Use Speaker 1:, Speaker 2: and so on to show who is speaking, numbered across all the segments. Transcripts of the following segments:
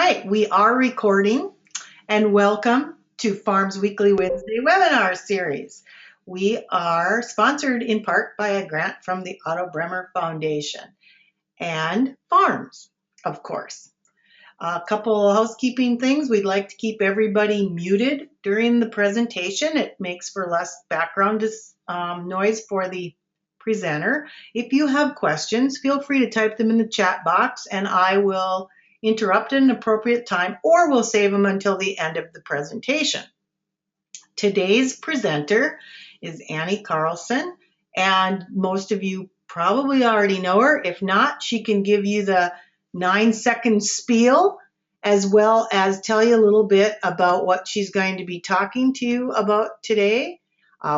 Speaker 1: right, we are recording, and welcome to Farms Weekly Wednesday webinar series. We are sponsored in part by a grant from the Otto Bremer Foundation and Farms, of course. A couple of housekeeping things. We'd like to keep everybody muted during the presentation. It makes for less background noise for the presenter. If you have questions, feel free to type them in the chat box and I will interrupt at an appropriate time, or we'll save them until the end of the presentation. Today's presenter is Annie Carlson, and most of you probably already know her. If not, she can give you the 9-second spiel as well as tell you a little bit about what she's going to be talking to you about today.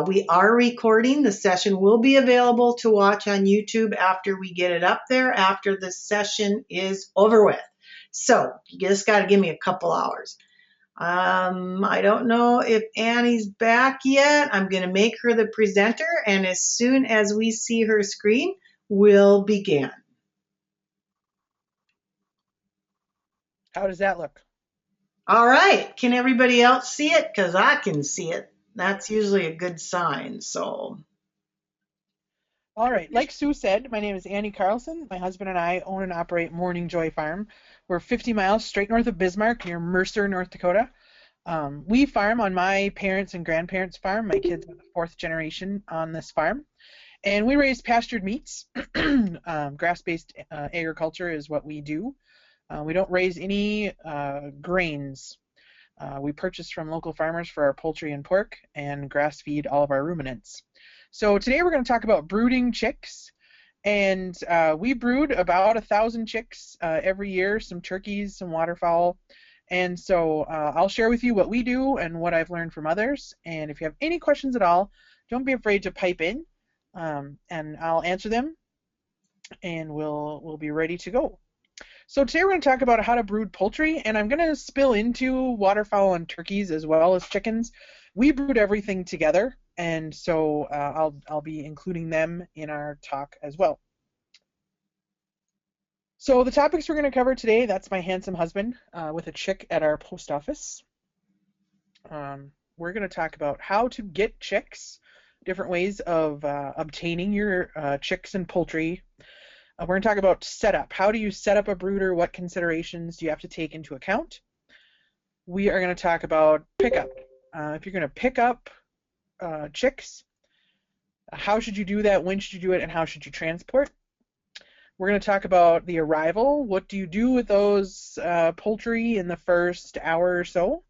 Speaker 1: We are recording. The session will be available to watch on YouTube after we get it up there, after the session is over with. So you just got to give me a couple hours. I don't know if Annie's back yet. I'm going to make her the presenter, and as soon as we see her screen, we'll begin.
Speaker 2: How does that look?
Speaker 1: All right. Can everybody else see it? Because I can see it. That's usually a good sign. So.
Speaker 2: All right, like Sue said, my name is Annie Carlson. My husband and I own and operate Morning Joy Farm. We're 50 miles straight north of Bismarck near Mercer, North Dakota. We farm on my parents' and grandparents' farm. My kids are the fourth generation on this farm. And we raise pastured meats. Grass-based agriculture is what we do. We don't raise any grains. We purchase from local farmers for our poultry and pork and grass feed all of our ruminants. So today we're going to talk about brooding chicks, and we brood about 1,000 chicks every year, some turkeys, some waterfowl, and so I'll share with you what we do and what I've learned from others, and if you have any questions at all, don't be afraid to pipe in, and I'll answer them, and we'll be ready to go. So today we're going to talk about how to brood poultry, and I'm going to spill into waterfowl and turkeys as well as chickens. We brood everything together, and so I'll be including them in our talk as well. So the topics we're going to cover today, that's my handsome husband with a chick at our post office. We're going to talk about how to get chicks, different ways of obtaining your chicks and poultry. We're going to talk about setup. How do you set up a brooder? What considerations do you have to take into account? We are going to talk about pickup. If you're going to pick up chicks, how should you do that? When should you do it? And how should you transport? We're going to talk about the arrival. What do you do with those poultry in the first hour or so?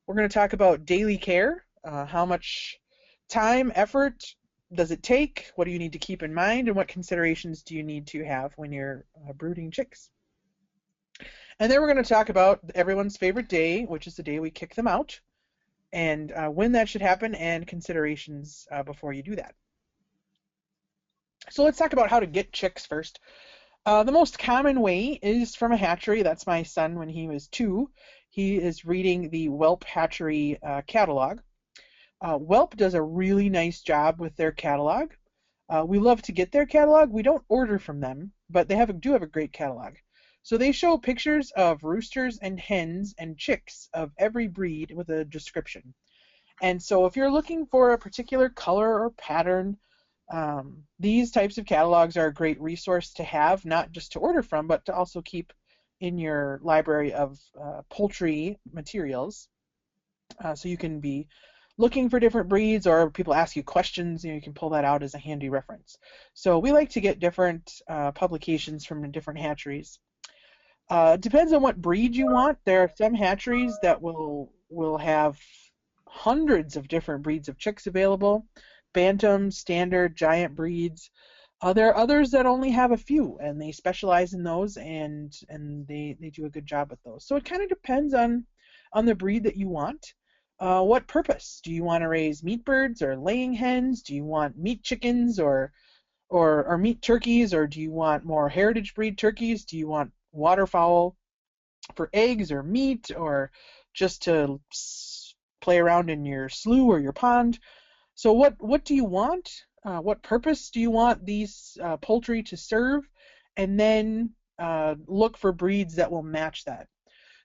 Speaker 2: We're going to talk about daily care. How much time, effort does it take? What do you need to keep in mind? And what considerations do you need to have when you're brooding chicks? And then we're going to talk about everyone's favorite day, which is the day we kick them out, and when that should happen and considerations before you do that. So let's talk about how to get chicks first. The most common way is from a hatchery. That's my son when he was 2. He is reading the Whelp Hatchery catalog. Whelp does a really nice job with their catalog. We love to get their catalog. We don't order from them, but they do have a great catalog. So they show pictures of roosters and hens and chicks of every breed with a description. And so if you're looking for a particular color or pattern, these types of catalogs are a great resource to have, not just to order from, but to also keep in your library of poultry materials. So you can be looking for different breeds, or people ask you questions, you can pull that out as a handy reference. So we like to get different publications from different hatcheries. Depends on what breed you want. There are some hatcheries that will have hundreds of different breeds of chicks available, bantam, standard, giant breeds. There are others that only have a few, and they specialize in those, and they do a good job with those. So it kind of depends on the breed that you want. What purpose? Do you want to raise meat birds or laying hens? Do you want meat chickens or meat turkeys, or do you want more heritage breed turkeys? Do you want waterfowl for eggs or meat, or just to play around in your slough or your pond? So what do you want? What purpose do you want these poultry to serve? And then look for breeds that will match that.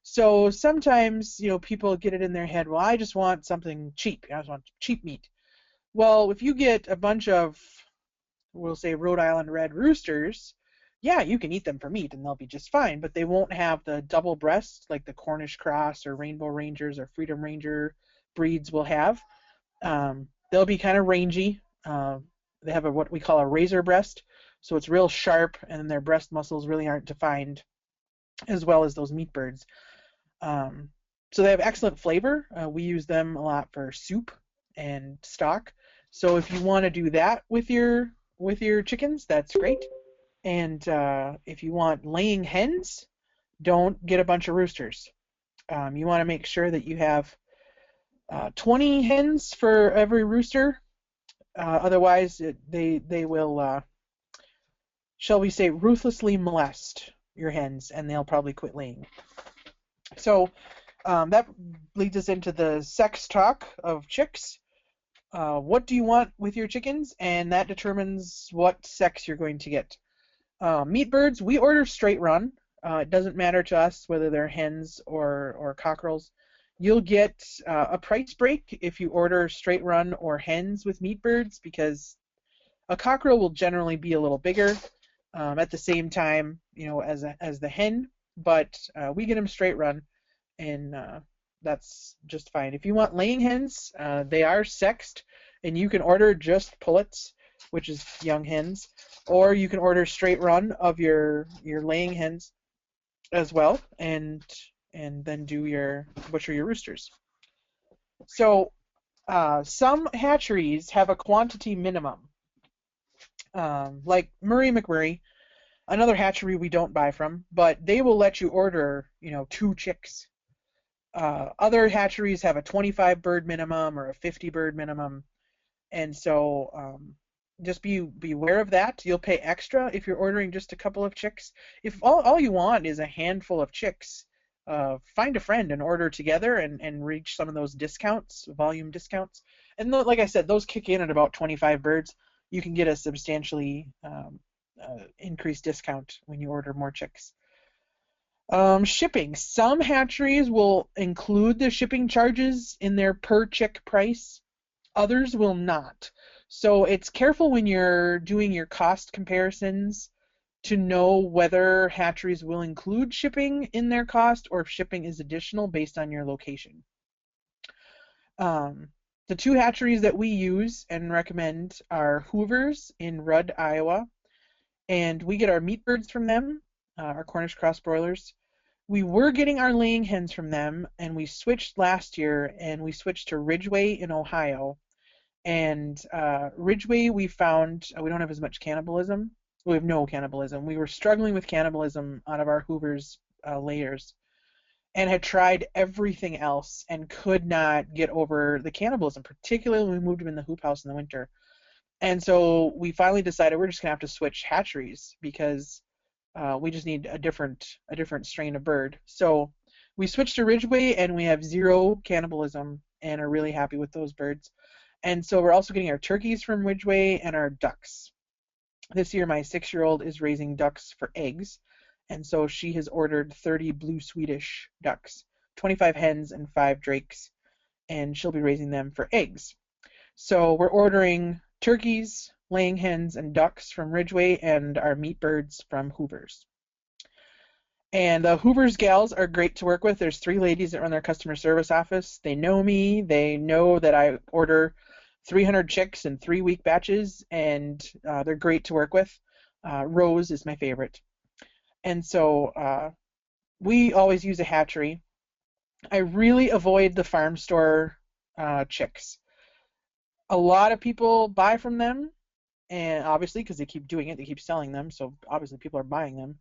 Speaker 2: So sometimes, people get it in their head, well, I just want something cheap. I just want cheap meat. Well, if you get a bunch of, we'll say, Rhode Island red roosters, yeah, you can eat them for meat and they'll be just fine, but they won't have the double breast like the Cornish cross or Rainbow Rangers or Freedom Ranger breeds will have. They'll be kind of rangy. They have what we call a razor breast, so it's real sharp, and their breast muscles really aren't defined as well as those meat birds. Um, so they have excellent flavor. We use them a lot for soup and stock. So if you want to do that with your chickens, that's great. And if you want laying hens, don't get a bunch of roosters. You want to make sure that you have 20 hens for every rooster. Otherwise, they will, shall we say, ruthlessly molest your hens, and they'll probably quit laying. So that leads us into the sex talk of chicks. What do you want with your chickens? And that determines what sex you're going to get. Meat birds, we order straight run. It doesn't matter to us whether they're hens or cockerels. You'll get a price break if you order straight run or hens with meat birds, because a cockerel will generally be a little bigger at the same time, as the hen, but we get them straight run, and that's just fine. If you want laying hens, they are sexed, and you can order just pullets, which is young hens, or you can order straight run of your laying hens as well, and then butcher your roosters. So some hatcheries have a quantity minimum, like Murray McMurray, another hatchery we don't buy from, but they will let you order, 2 chicks. Other hatcheries have a 25 bird minimum or a 50 bird minimum, and so just be aware of that. You'll pay extra if you're ordering just a couple of chicks. If all you want is a handful of chicks, find a friend and order together and reach some of those discounts, volume discounts. And like I said, those kick in at about 25 birds. You can get a substantially increased discount when you order more chicks. Shipping. Some hatcheries will include the shipping charges in their per chick price. Others will not. So it's careful when you're doing your cost comparisons to know whether hatcheries will include shipping in their cost or if shipping is additional based on your location. The 2 hatcheries that we use and recommend are Hoover's in Rudd, Iowa, and we get our meat birds from them, our Cornish cross broilers. We were getting our laying hens from them, and we switched last year, and we switched to Ridgeway in Ohio. And Ridgeway, we found we don't have as much cannibalism. We have no cannibalism. We were struggling with cannibalism out of our Hoover's layers, and had tried everything else and could not get over the cannibalism, particularly when we moved them in the hoop house in the winter. And so we finally decided we're just gonna have to switch hatcheries because we just need a different strain of bird. So we switched to Ridgeway, and we have 0 cannibalism and are really happy with those birds. And so we're also getting our turkeys from Ridgeway and our ducks. This year my 6-year-old is raising ducks for eggs, and so she has ordered 30 blue Swedish ducks, 25 hens and 5 drakes, and she'll be raising them for eggs. So we're ordering turkeys, laying hens, and ducks from Ridgeway, and our meat birds from Hoover's. And the Hoover's gals are great to work with. There's 3 ladies that run their customer service office. They know me. They know that I order 300 chicks in 3-week batches, and they're great to work with. Rose is my favorite. And so we always use a hatchery. I really avoid the farm store chicks. A lot of people buy from them, and obviously because they keep doing it, they keep selling them, so obviously people are buying them.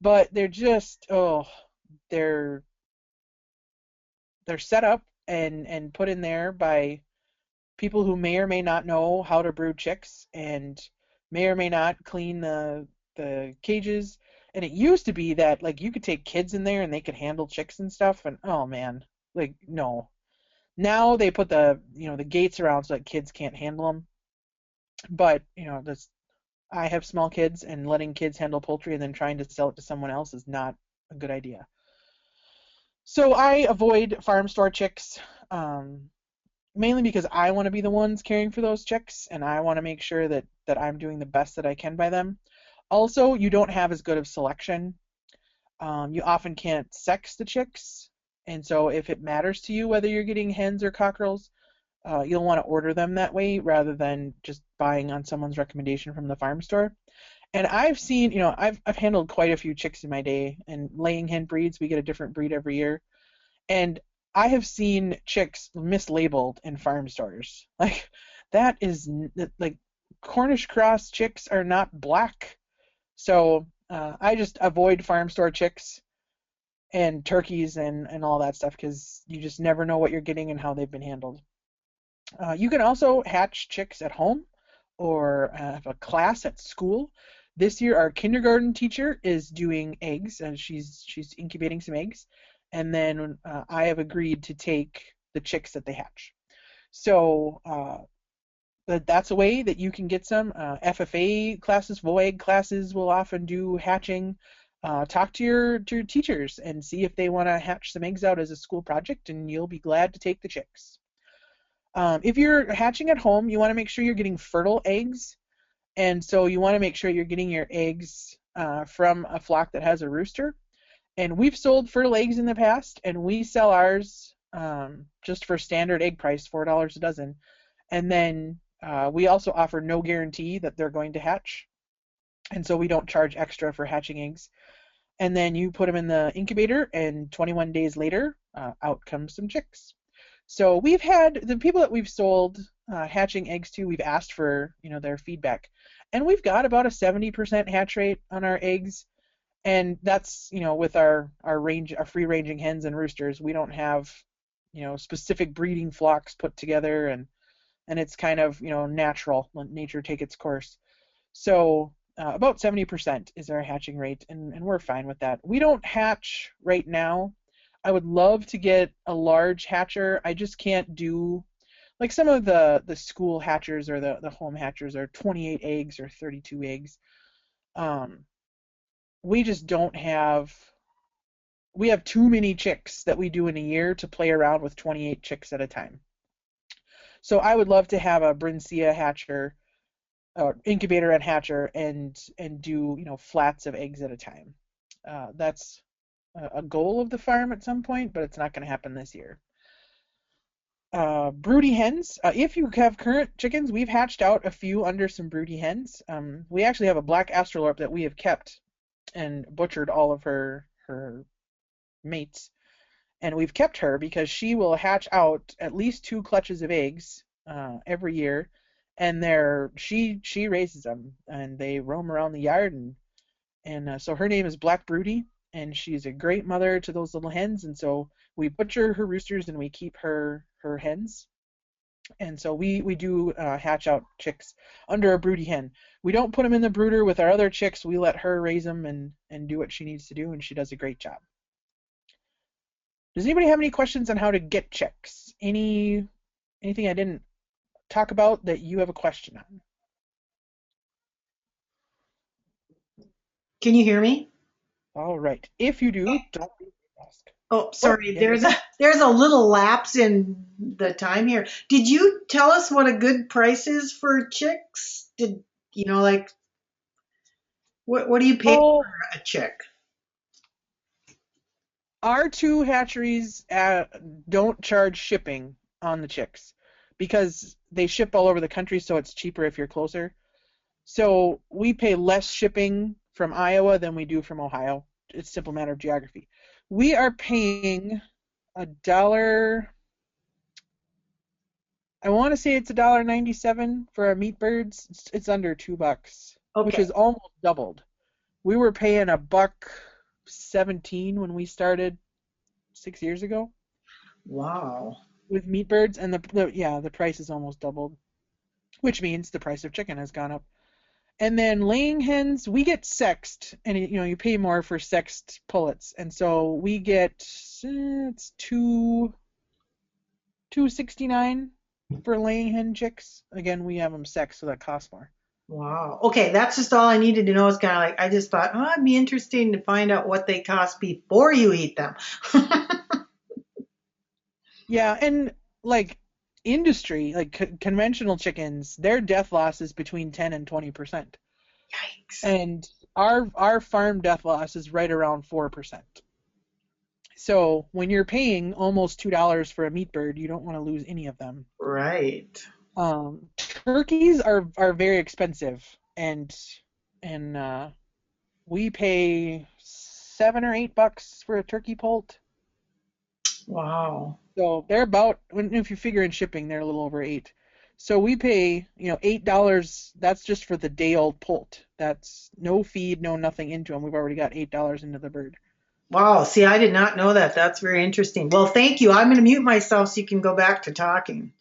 Speaker 2: But they're just, they're set up and put in there by people who may or may not know how to brood chicks and may or may not clean the cages. And it used to be that like you could take kids in there and they could handle chicks and stuff, and oh man, like no. Now they put the the gates around so that kids can't handle them. But this, I have small kids, and letting kids handle poultry and then trying to sell it to someone else is not a good idea. So I avoid farm store chicks, um, mainly because I want to be the ones caring for those chicks, and I want to make sure that I'm doing the best that I can by them. Also, you don't have as good of selection. You often can't sex the chicks, and so if it matters to you whether you're getting hens or cockerels, you'll want to order them that way rather than just buying on someone's recommendation from the farm store. And I've seen, I've handled quite a few chicks in my day, and laying hen breeds, we get a different breed every year. And I have seen chicks mislabeled in farm stores. Like that is like Cornish cross chicks are not black. So I just avoid farm store chicks and turkeys and all that stuff because you just never know what you're getting and how they've been handled. You can also hatch chicks at home or have a class at school. This year, our kindergarten teacher is doing eggs, and she's incubating some eggs, and then I have agreed to take the chicks that they hatch. So that's a way that you can get some. FFA classes, VOEG classes will often do hatching. Talk to your teachers and see if they want to hatch some eggs out as a school project, and you'll be glad to take the chicks. If you're hatching at home, you want to make sure you're getting fertile eggs, and so you want to make sure you're getting your eggs from a flock that has a rooster. And we've sold fertile eggs in the past, and we sell ours just for standard egg price, $4 a dozen. And then we also offer no guarantee that they're going to hatch, and so we don't charge extra for hatching eggs. And then you put them in the incubator, and 21 days later, out comes some chicks. So we've had the people that we've sold hatching eggs to, we've asked for their feedback, and we've got about a 70% hatch rate on our eggs, and that's with our range, our free ranging hens and roosters. We don't have specific breeding flocks put together, and it's kind of natural, let nature take its course. So about 70% is our hatching rate, and we're fine with that. We don't hatch right now. I would love to get a large hatcher. I just can't do like some of the school hatchers or the home hatchers are 28 eggs or 32 eggs. Um, we just don't have we have too many chicks that we do in a year to play around with 28 chicks at a time. So I would love to have a Brincia hatcher, incubator and hatcher, and do flats of eggs at a time. That's a goal of the farm at some point, but it's not going to happen this year. Broody hens. If you have current chickens, we've hatched out a few under some broody hens. We actually have a black Australorp that we have kept and butchered all of her mates, and we've kept her because she will hatch out at least two clutches of eggs every year, and she raises them, and they roam around the yard, and so her name is Black Broody, and she's a great mother to those little hens, and so we butcher her roosters and we keep her hens. And so we do hatch out chicks under a broody hen. We don't put them in the brooder with our other chicks. We let her raise them and do what she needs to do, and she does a great job. Does anybody have any questions on how to get chicks? Anything I didn't talk about that you have a question on?
Speaker 1: Can you hear me?
Speaker 2: All right. If you do, don't ask.
Speaker 1: Oh,
Speaker 2: Oh,
Speaker 1: sorry.
Speaker 2: yeah.
Speaker 1: There's a little lapse in the time here. Did you tell us what a good price is for chicks? Did like what do you pay
Speaker 2: Oh,
Speaker 1: for a chick?
Speaker 2: our two hatcheries don't charge shipping on the chicks because they ship all over the country, so it's cheaper if you're closer. So we pay less shipping from Iowa than we do from Ohio. It's a simple matter of geography. We are paying a dollar. I want to say it's $1.97 for our meat birds. It's under $2, which
Speaker 1: Okay.
Speaker 2: is almost doubled. We were paying a buck 17 when we started 6 years ago
Speaker 1: Wow.
Speaker 2: with meat birds, and the price is almost doubled, which means the price of chicken has gone up. And then laying hens, we get sexed, and you pay more for sexed pullets, and so we get it's 2.69 for laying hen chicks. Again, we have them sexed, so that costs more.
Speaker 1: Wow. Okay, that's just all I needed to know. Is kind of like I just thought, oh, it'd be interesting to find out what they cost before you eat them.
Speaker 2: Yeah, and like industry, like conventional chickens, their death loss is between 10 and 20%.
Speaker 1: Yikes.
Speaker 2: And our farm death loss is right around 4%. So when you're paying almost $2 for a meat bird, you don't want to lose any of them.
Speaker 1: Right.
Speaker 2: Turkeys are very expensive, and we pay $7 or $8 for a turkey poult.
Speaker 1: Wow.
Speaker 2: So they're about, if you figure in shipping, they're a little over 8. So we pay, $8. That's just for the day old poult. That's no feed, no nothing into them. We've already got $8 into the bird.
Speaker 1: Wow. See, I did not know that. That's very interesting. Well, thank you. I'm going to mute myself so you can go back to talking.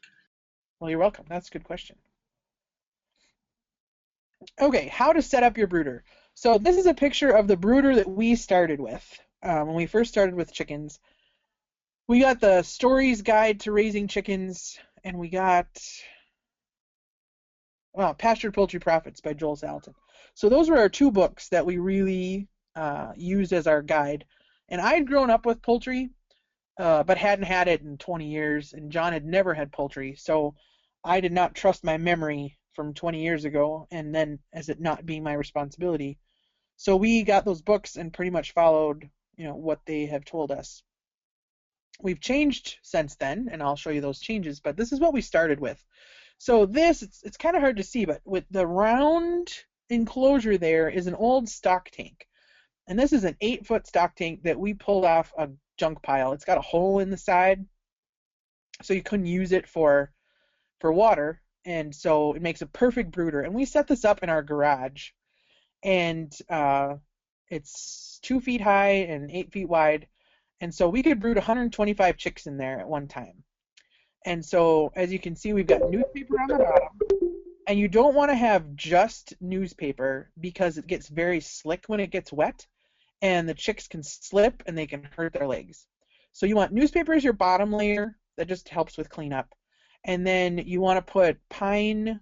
Speaker 2: Well, you're welcome. That's a good question. Okay, how to set up your brooder. So this is a picture of the brooder that we started with when we first started with chickens. We got the Stories Guide to Raising Chickens, and we got Pastured Poultry Profits by Joel Salatin. So those were our two books that we really used as our guide. And I had grown up with poultry, but hadn't had it in 20 years, and John had never had poultry, so I did not trust my memory from 20 years ago, and then as it not being my responsibility. So we got those books and pretty much followed, what they have told us. We've changed since then, and I'll show you those changes, but this is what we started with. So this, it's kind of hard to see, but with the round enclosure there is an old stock tank. And this is an 8-foot stock tank that we pulled off a junk pile. It's got a hole in the side, so you couldn't use it for water, and so it makes a perfect brooder. And we set this up in our garage, and it's 2 feet high and 8 feet wide, and so we could brood 125 chicks in there at one time. And so as you can see, we've got newspaper on the bottom, and you don't want to have just newspaper because it gets very slick when it gets wet, and the chicks can slip and they can hurt their legs. So you want newspaper as your bottom layer. That just helps with cleanup. And then you want to put pine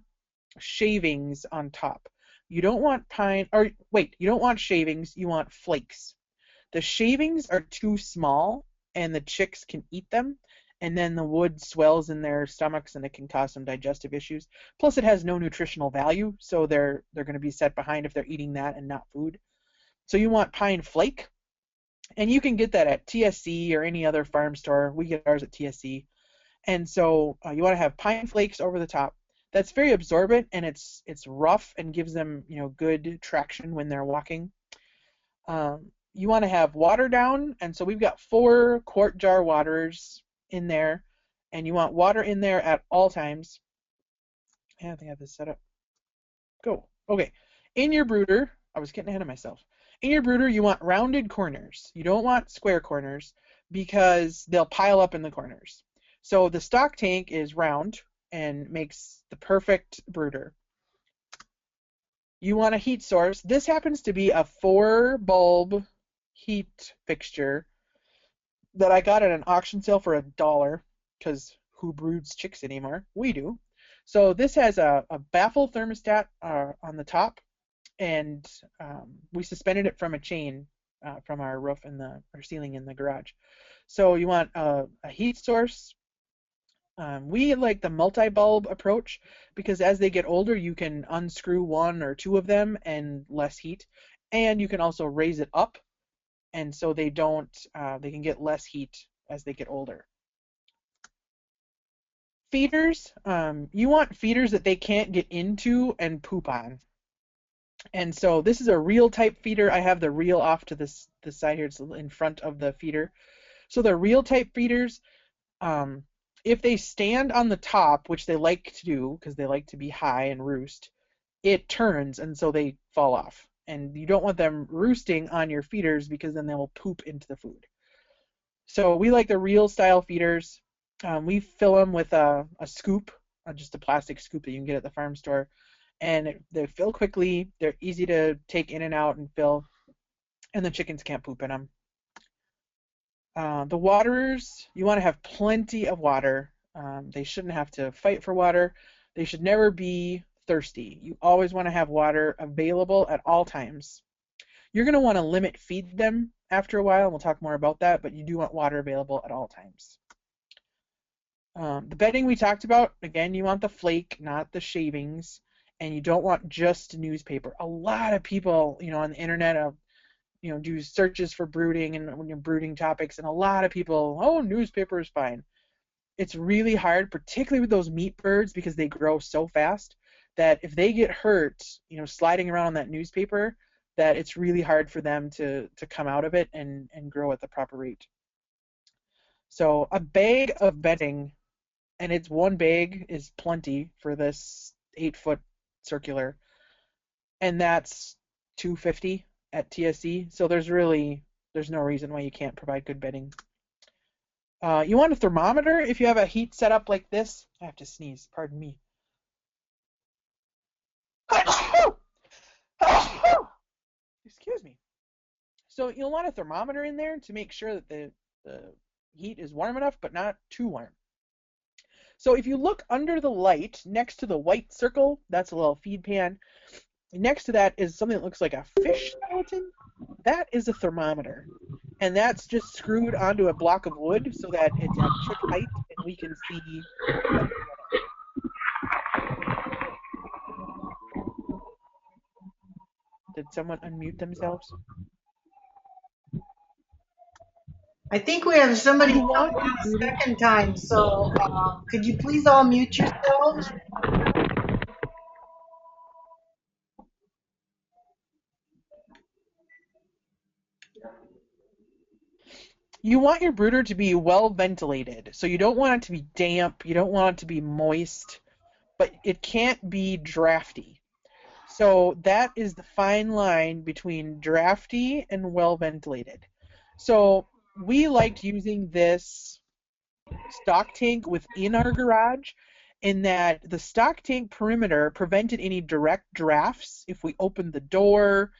Speaker 2: shavings on top. You don't want pine, or wait, you don't want shavings, you want flakes. The shavings are too small and the chicks can eat them, and then the wood swells in their stomachs and it can cause some digestive issues. Plus it has no nutritional value, so they're going to be set behind if they're eating that and not food. So you want pine flake, and you can get that at TSC or any other farm store. We get ours at TSC. And so you want to have pine flakes over the top. That's very absorbent, and it's rough and gives them good traction when they're walking. You want to have water down, and so we've got 4 quart jar waterers in there, and you want water in there at all times. I think I have this set up. Go. Okay. In your brooder, I was getting ahead of myself. In your brooder, you want rounded corners. You don't want square corners because they'll pile up in the corners. So the stock tank is round and makes the perfect brooder. You want a heat source. This happens to be a 4 bulb heat fixture that I got at an auction sale for $1 because who broods chicks anymore? We do. So this has a baffle thermostat on the top, and we suspended it from a chain from our roof and our ceiling in the garage. So you want a heat source. We like the multi-bulb approach because as they get older, you can unscrew 1 or 2 of them and less heat, and you can also raise it up, and so they can get less heat as they get older. Feeders, you want feeders that they can't get into and poop on. And so this is a reel type feeder. I have the reel off to this side here. It's in front of the feeder. So the reel type feeders, if they stand on the top, which they like to do because they like to be high and roost, it turns and so they fall off. And you don't want them roosting on your feeders because then they will poop into the food. So we like the reel style feeders. We fill them with a scoop, just a plastic scoop that you can get at the farm store. And they fill quickly. They're easy to take in and out and fill. And the chickens can't poop in them. The waterers, you want to have plenty of water. They shouldn't have to fight for water. They should never be thirsty. You always want to have water available at all times. You're going to want to limit feed them after a while, and we'll talk more about that, but you do want water available at all times. The bedding we talked about, again, you want the flake, not the shavings, and you don't want just newspaper. A lot of people, on the internet, do searches for brooding and when you're brooding topics, and a lot of people, oh, newspaper is fine. It's really hard, particularly with those meat birds, because they grow so fast that if they get hurt, sliding around on that newspaper, that it's really hard for them to come out of it and grow at the proper rate. So a bag of bedding, and it's one bag is plenty for this 8-foot circular, and that's $250 at TSC. So there's no reason why you can't provide good bedding. You want a thermometer if you have a heat setup like this. I have to sneeze, pardon me. Excuse me. So you'll want a thermometer in there to make sure that the heat is warm enough, but not too warm. So if you look under the light, next to the white circle, that's a little feed pan. Next to that is something that looks like a fish skeleton. That is a thermometer. And that's just screwed onto a block of wood so that it's at chick height and we can see. Did someone unmute themselves?
Speaker 1: I think we have somebody coming in a second time, so could you please all mute yourselves?
Speaker 2: You want your brooder to be well ventilated. So you don't want it to be damp, you don't want it to be moist, but it can't be drafty. So that is the fine line between drafty and well ventilated. So we liked using this stock tank within our garage in that the stock tank perimeter prevented any direct drafts. If we opened the door,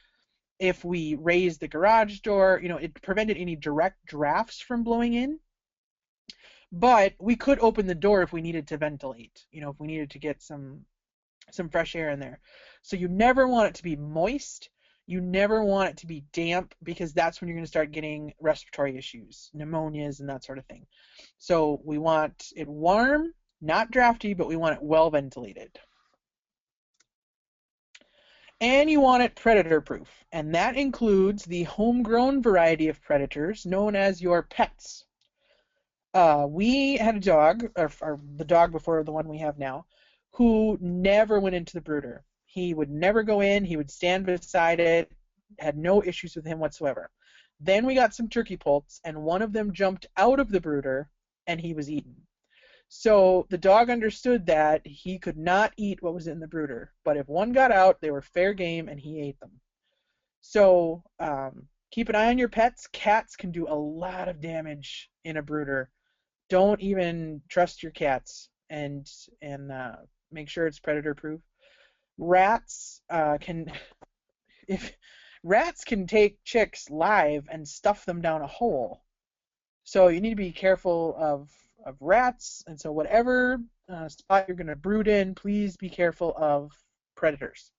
Speaker 2: if we raised the garage door, it prevented any direct drafts from blowing in. But we could open the door if we needed to ventilate, if we needed to get some fresh air in there. So you never want it to be moist. You never want it to be damp, because that's when you're going to start getting respiratory issues, pneumonias, and that sort of thing. So we want it warm, not drafty, but we want it well ventilated. And you want it predator proof, and that includes the homegrown variety of predators known as your pets. We had a dog, or the dog before the one we have now, who never went into the brooder. He would never go in, he would stand beside it, had no issues with him whatsoever. Then we got some turkey poults, and one of them jumped out of the brooder, and he was eaten. So the dog understood that he could not eat what was in the brooder, but if one got out, they were fair game, and he ate them. So keep an eye on your pets. Cats can do a lot of damage in a brooder. Don't even trust your cats, and make sure it's predator proof. Rats can take chicks live and stuff them down a hole. So you need to be careful of rats, and so whatever spot you're going to brood in, please be careful of predators.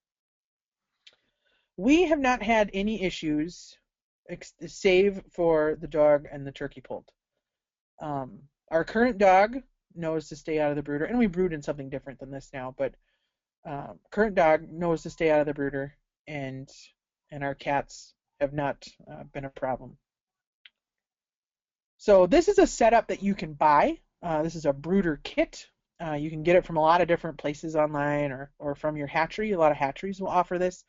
Speaker 2: We have not had any issues, save for the dog and the turkey poult. Our current dog knows to stay out of the brooder, and we brood in something different than this now, but current dog knows to stay out of the brooder, and our cats have not been a problem. So this is a setup that you can buy. This is a brooder kit. You can get it from a lot of different places online or from your hatchery. A lot of hatcheries will offer this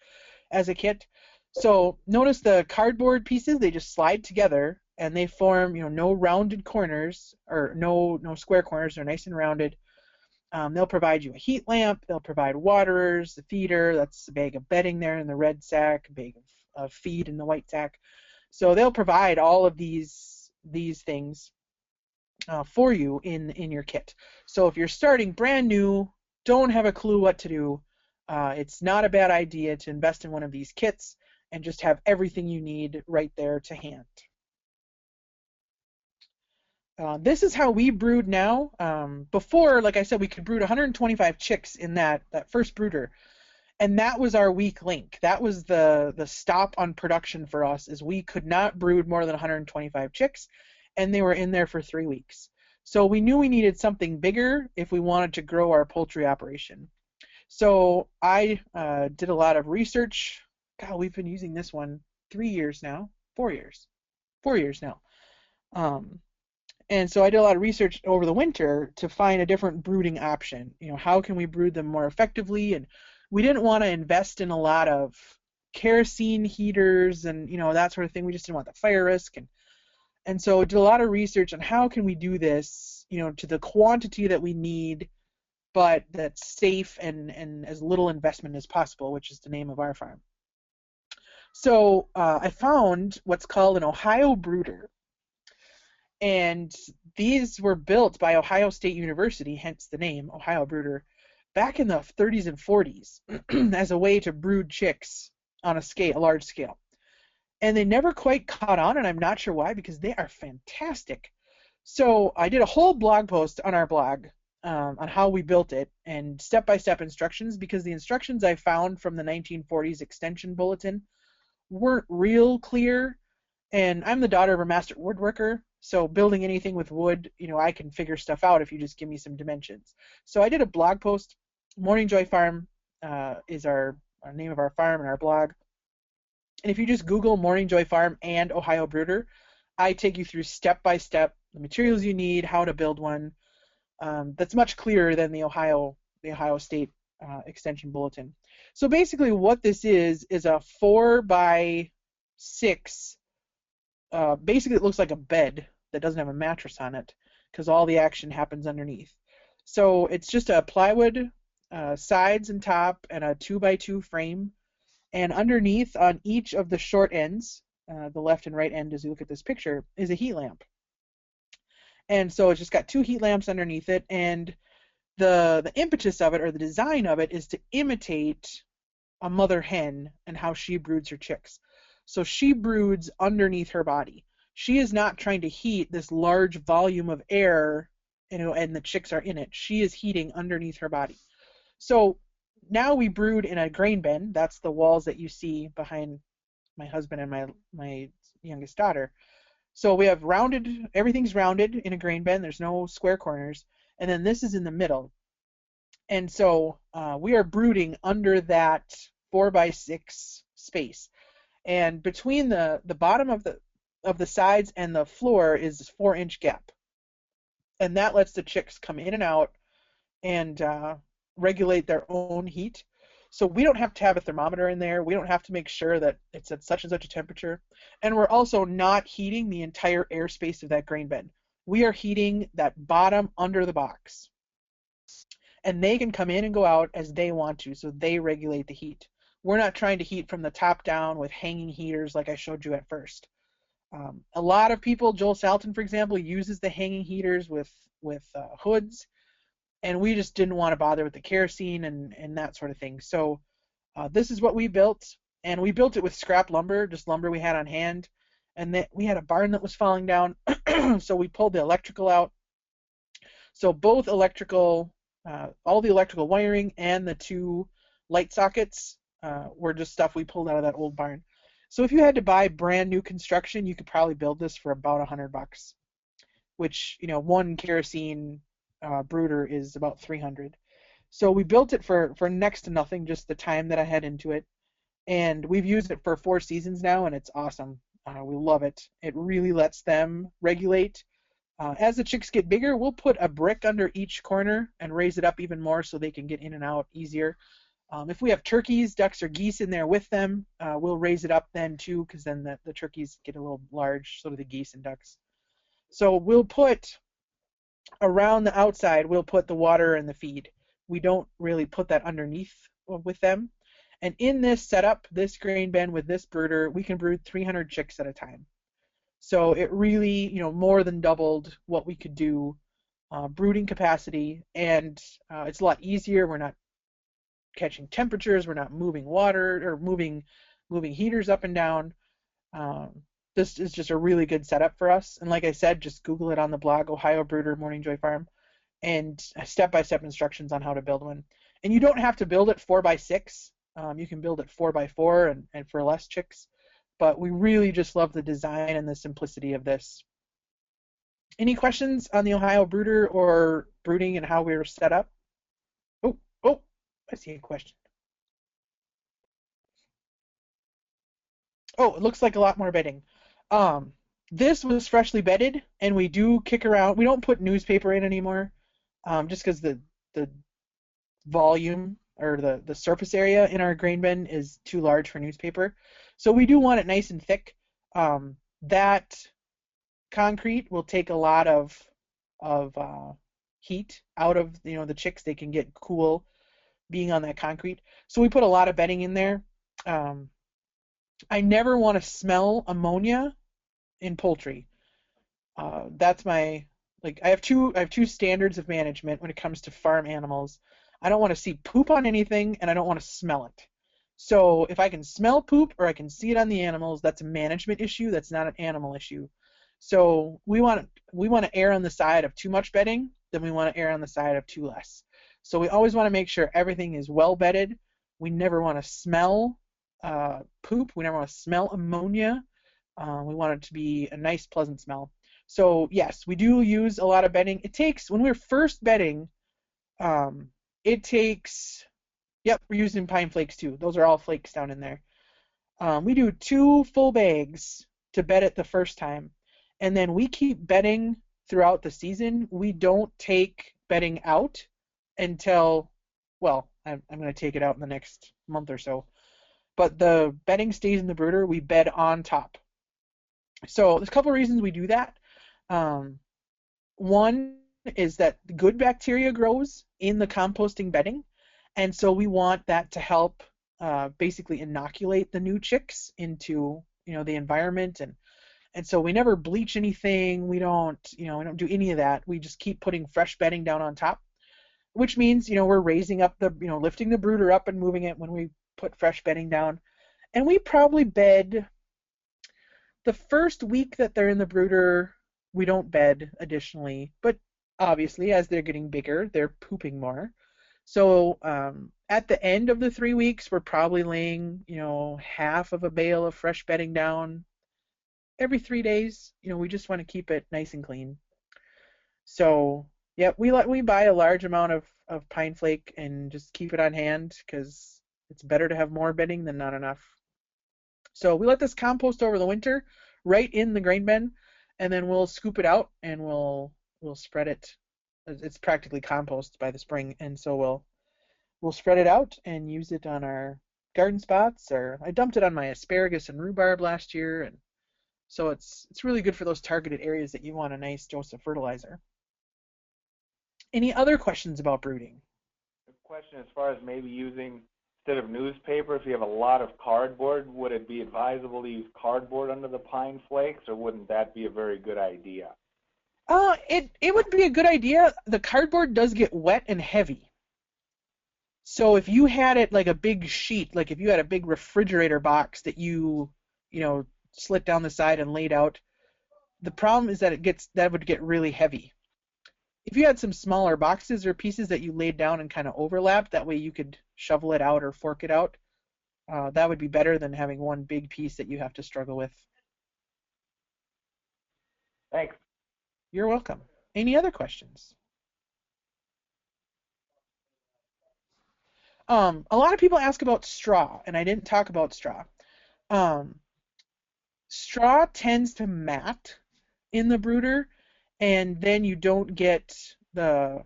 Speaker 2: as a kit. So notice the cardboard pieces, they just slide together and they form, no rounded corners or no square corners. They're nice and rounded. They'll provide you a heat lamp. They'll provide waterers, the feeder. That's a bag of bedding there in the red sack, a bag of feed in the white sack. So they'll provide all of these things for you in your kit. So if you're starting brand new, don't have a clue what to do, it's not a bad idea to invest in one of these kits and just have everything you need right there to hand. This is how we brood now. Before, like I said, we could brood 125 chicks in that first brooder, and that was our weak link. That was the stop on production for us, is we could not brood more than 125 chicks, and they were in there for 3 weeks. So we knew we needed something bigger if we wanted to grow our poultry operation. So I did a lot of research. God, we've been using this one 3 years now, 4 years, 4 years now. Um, and so I did a lot of research over the winter to find a different brooding option. How can we brood them more effectively? And we didn't want to invest in a lot of kerosene heaters and that sort of thing. We just didn't want the fire risk. And so I did a lot of research on how can we do this, to the quantity that we need, but that's safe and as little investment as possible, which is the name of our farm. So I found what's called an Ohio brooder. And these were built by Ohio State University, hence the name, Ohio brooder, back in the 30s and 40s as a way to brood chicks on a large scale. And they never quite caught on, and I'm not sure why, because they are fantastic. So I did a whole blog post on our blog on how we built it and step-by-step instructions, because the instructions I found from the 1940s extension bulletin weren't real clear. And I'm the daughter of a master woodworker, so building anything with wood, I can figure stuff out if you just give me some dimensions. So I did a blog post. Morning Joy Farm is our name of our farm and our blog. And if you just Google Morning Joy Farm and Ohio brooder, I take you through step by step the materials you need, how to build one. That's much clearer than the Ohio State extension bulletin. So basically, what this is a 4x6. Basically, it looks like a bed that doesn't have a mattress on it, because all the action happens underneath. So it's just a plywood sides and top and a 2x2 frame. And underneath, on each of the short ends, the left and right end as you look at this picture, is a heat lamp. And so it's just got two heat lamps underneath it, and the impetus of it, or the design of it, is to imitate a mother hen and how she broods her chicks. So she broods underneath her body. She is not trying to heat this large volume of air, and the chicks are in it. She is heating underneath her body. So now we brood in a grain bin. That's the walls that you see behind my husband and my youngest daughter. So we have everything's rounded in a grain bin. There's no square corners. And then this is in the middle. And so we are brooding under that 4x6 space. And between the bottom of the sides and the floor is this 4-inch gap. And that lets the chicks come in and out and regulate their own heat. So we don't have to have a thermometer in there. We don't have to make sure that it's at such and such a temperature. And we're also not heating the entire airspace of that grain bin. We are heating that bottom under the box. And they can come in and go out as they want to, so they regulate the heat. We're not trying to heat from the top down with hanging heaters like I showed you at first. A lot of people, Joel Salton, for example, uses the hanging heaters with hoods, and we just didn't want to bother with the kerosene and that sort of thing. So this is what we built, and we built it with scrap lumber, just lumber we had on hand, and that we had a barn that was falling down, so we pulled the electrical out. So both electrical, all the electrical wiring and the two light sockets were just stuff we pulled out of that old barn. So if you had to buy brand new construction, you could probably build this for about $100, which, one kerosene brooder is about $300. So we built it for next to nothing, just the time that I had into it. And we've used it for 4 seasons now, and it's awesome. We love it. It really lets them regulate. As the chicks get bigger, we'll put a brick under each corner and raise it up even more so they can get in and out easier. If we have turkeys, ducks, or geese in there with them, we'll raise it up then too, because then the turkeys get a little large, so do the geese and ducks. So we'll put around the outside, we'll put the water and the feed. We don't really put that underneath with them. And in this setup, this grain bin with this brooder, we can brood 300 chicks at a time. So it really, more than doubled what we could do brooding capacity, and it's a lot easier. We're not catching temperatures, we're not moving water or moving heaters up and down. This is just a really good setup for us. And like I said, just Google it on the blog, Ohio Brooder Morning Joy Farm, and step-by-step instructions on how to build one. And you don't have to build it 4x6. You can build it 4x4 and for less chicks. But we really just love the design and the simplicity of this. Any questions on the Ohio brooder or brooding and how we were set up? Oh, oh, I see a question. Oh, it looks like a lot more bedding. Um, this was freshly bedded, and we do kick around. We don't put newspaper in anymore, just because the volume or the surface area in our grain bin is too large for newspaper. So we do want it nice and thick. That concrete will take a lot of heat out of the chicks. They can get cool being on that concrete. So we put a lot of bedding in there. Um, I never want to smell ammonia in poultry. That's my like I have two standards of management when it comes to farm animals. I don't want to see poop on anything and I don't want to smell it. So if I can smell poop or I can see it on the animals, that's a management issue, that's not an animal issue. So we want to err on the side of too much bedding, then we want to err on the side of too less. So we always want to make sure everything is well bedded. We never want to smell poop. We never want to smell ammonia. We want it to be a nice, pleasant smell. So yes, we do use a lot of bedding. It takes when we're first bedding, um, it takes. Yep, we're using pine flakes too. Those are all flakes down in there. We do 2 full bags to bed it the first time, and then we keep bedding throughout the season. We don't take bedding out until, well, I'm going to take it out in the next month or so. But the bedding stays in the brooder. We bed on top. So there's a couple of reasons we do that. Um, One is that good bacteria grows in the composting bedding, and so we want that to help basically inoculate the new chicks into the environment, and so we never bleach anything. We don't do any of that. We just keep putting fresh bedding down on top, which means we're raising up lifting the brooder up and moving it when we put fresh bedding down, and we probably bed the first week that they're in the brooder, we don't bed additionally, but obviously as they're getting bigger, they're pooping more. So at the end of the 3 weeks, we're probably laying, half of a bale of fresh bedding down every 3 days. We just want to keep it nice and clean. So yeah, we buy a large amount of pine flake and just keep it on hand because it's better to have more bedding than not enough. So we let this compost over the winter right in the grain bin, and then we'll scoop it out and we'll spread it. It's practically compost by the spring, and so we'll spread it out and use it on our garden spots. Or I dumped it on my asparagus and rhubarb last year, and so it's really good for those targeted areas that you want a nice dose of fertilizer. Any other questions about brooding?
Speaker 3: A question as far as maybe using, instead of newspaper, if you have a lot of cardboard, would it be advisable to use cardboard under the pine flakes, or wouldn't that be a very good idea?
Speaker 2: It would be a good idea. The cardboard does get wet and heavy. So if you had it like a big sheet, like if you had a big refrigerator box that you slit down the side and laid out, the problem is that would get really heavy. If you had some smaller boxes or pieces that you laid down and kind of overlapped, that way you could shovel it out or fork it out. That would be better than having one big piece that you have to struggle with.
Speaker 3: Thanks.
Speaker 2: You're welcome. Any other questions? A lot of people ask about straw, and I didn't talk about straw. Um, Straw tends to mat in the brooder, and then you don't get the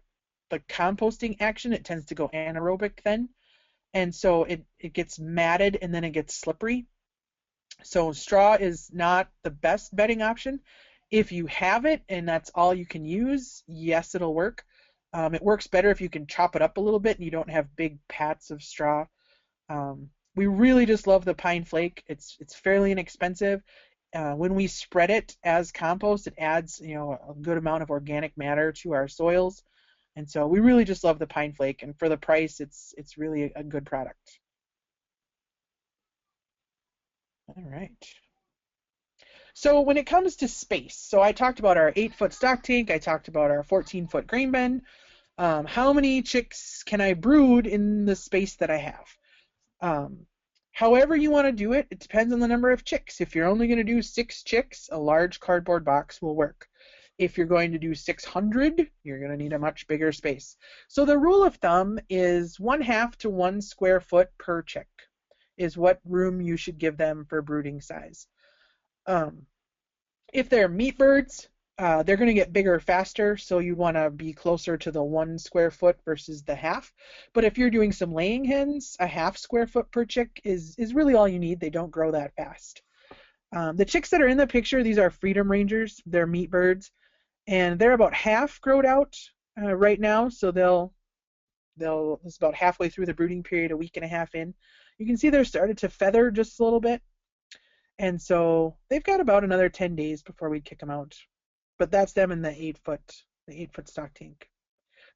Speaker 2: composting action. It tends to go anaerobic then, and so it gets matted and then it gets slippery. So straw is not the best bedding option. If you have it and that's all you can use, yes, it'll work. It works better if you can chop it up a little bit and you don't have big pats of straw. We really just love the pine flake. It's fairly inexpensive. When we spread it as compost, it adds a good amount of organic matter to our soils, and so we really just love the pine flake. And for the price, it's really a good product. All right. So when it comes to space, so I talked about our 8-foot stock tank. I talked about our 14-foot grain bin. How many chicks can I brood in the space that I have? Um, However you want to do it, it depends on the number of chicks. If you're only going to do 6 chicks, a large cardboard box will work. If you're going to do 600, you're going to need a much bigger space. So the rule of thumb is 1/2 to 1 square foot per chick is what room you should give them for brooding size. If they're meat birds, they're going to get bigger faster, so you want to be closer to the 1 square foot versus the half. But if you're doing some laying hens, a 1/2 square foot per chick is really all you need. They don't grow that fast. The chicks that are in the picture, these are Freedom Rangers. They're meat birds, and they're about half growed out right now, so it's about halfway through the brooding period, a week and a half in. You can see they're started to feather just a little bit, and so they've got about another 10 days before we kick them out. But that's them in the 8-foot stock tank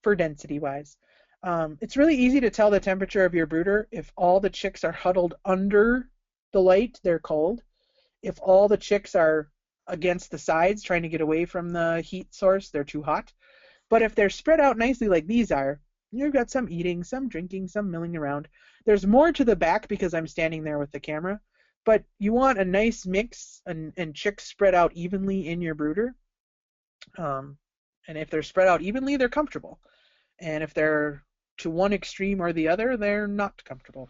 Speaker 2: for density wise. It's really easy to tell the temperature of your brooder. If all the chicks are huddled under the light, they're cold. If all the chicks are against the sides trying to get away from the heat source, they're too hot. But if they're spread out nicely like these are, you've got some eating, some drinking, some milling around. There's more to the back because I'm standing there with the camera, but you want a nice mix and chicks spread out evenly in your brooder. And if they're spread out evenly, they're comfortable. And if they're to one extreme or the other, they're not comfortable.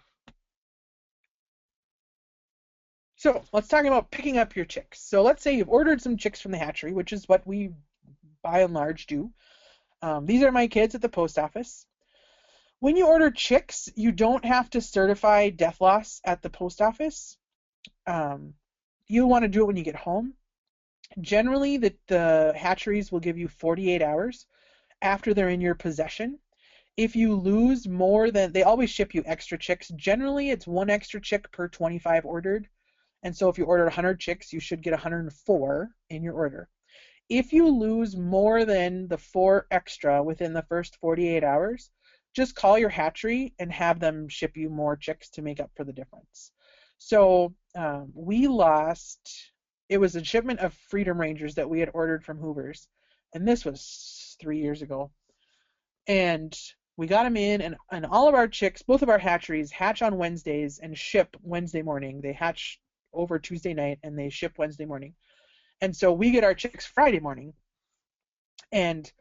Speaker 2: So let's talk about picking up your chicks. So let's say you've ordered some chicks from the hatchery, which is what we by and large do. These are my kids at the post office. When you order chicks, you don't have to certify death loss at the post office. You want to do it when you get home. Generally, the hatcheries will give you 48 hours after they're in your possession. If you lose more than, they always ship you extra chicks. Generally, it's 1 extra chick per 25 ordered. And so if you ordered 100 chicks, you should get 104 in your order. If you lose more than the 4 extra within the first 48 hours, just call your hatchery and have them ship you more chicks to make up for the difference. So we lost, it was a shipment of Freedom Rangers that we had ordered from Hoover's, and this was 3 years ago. And we got them in, and all of our chicks, both of our hatcheries, hatch on Wednesdays and ship Wednesday morning. They hatch over Tuesday night and they ship Wednesday morning. And so we get our chicks Friday morning. And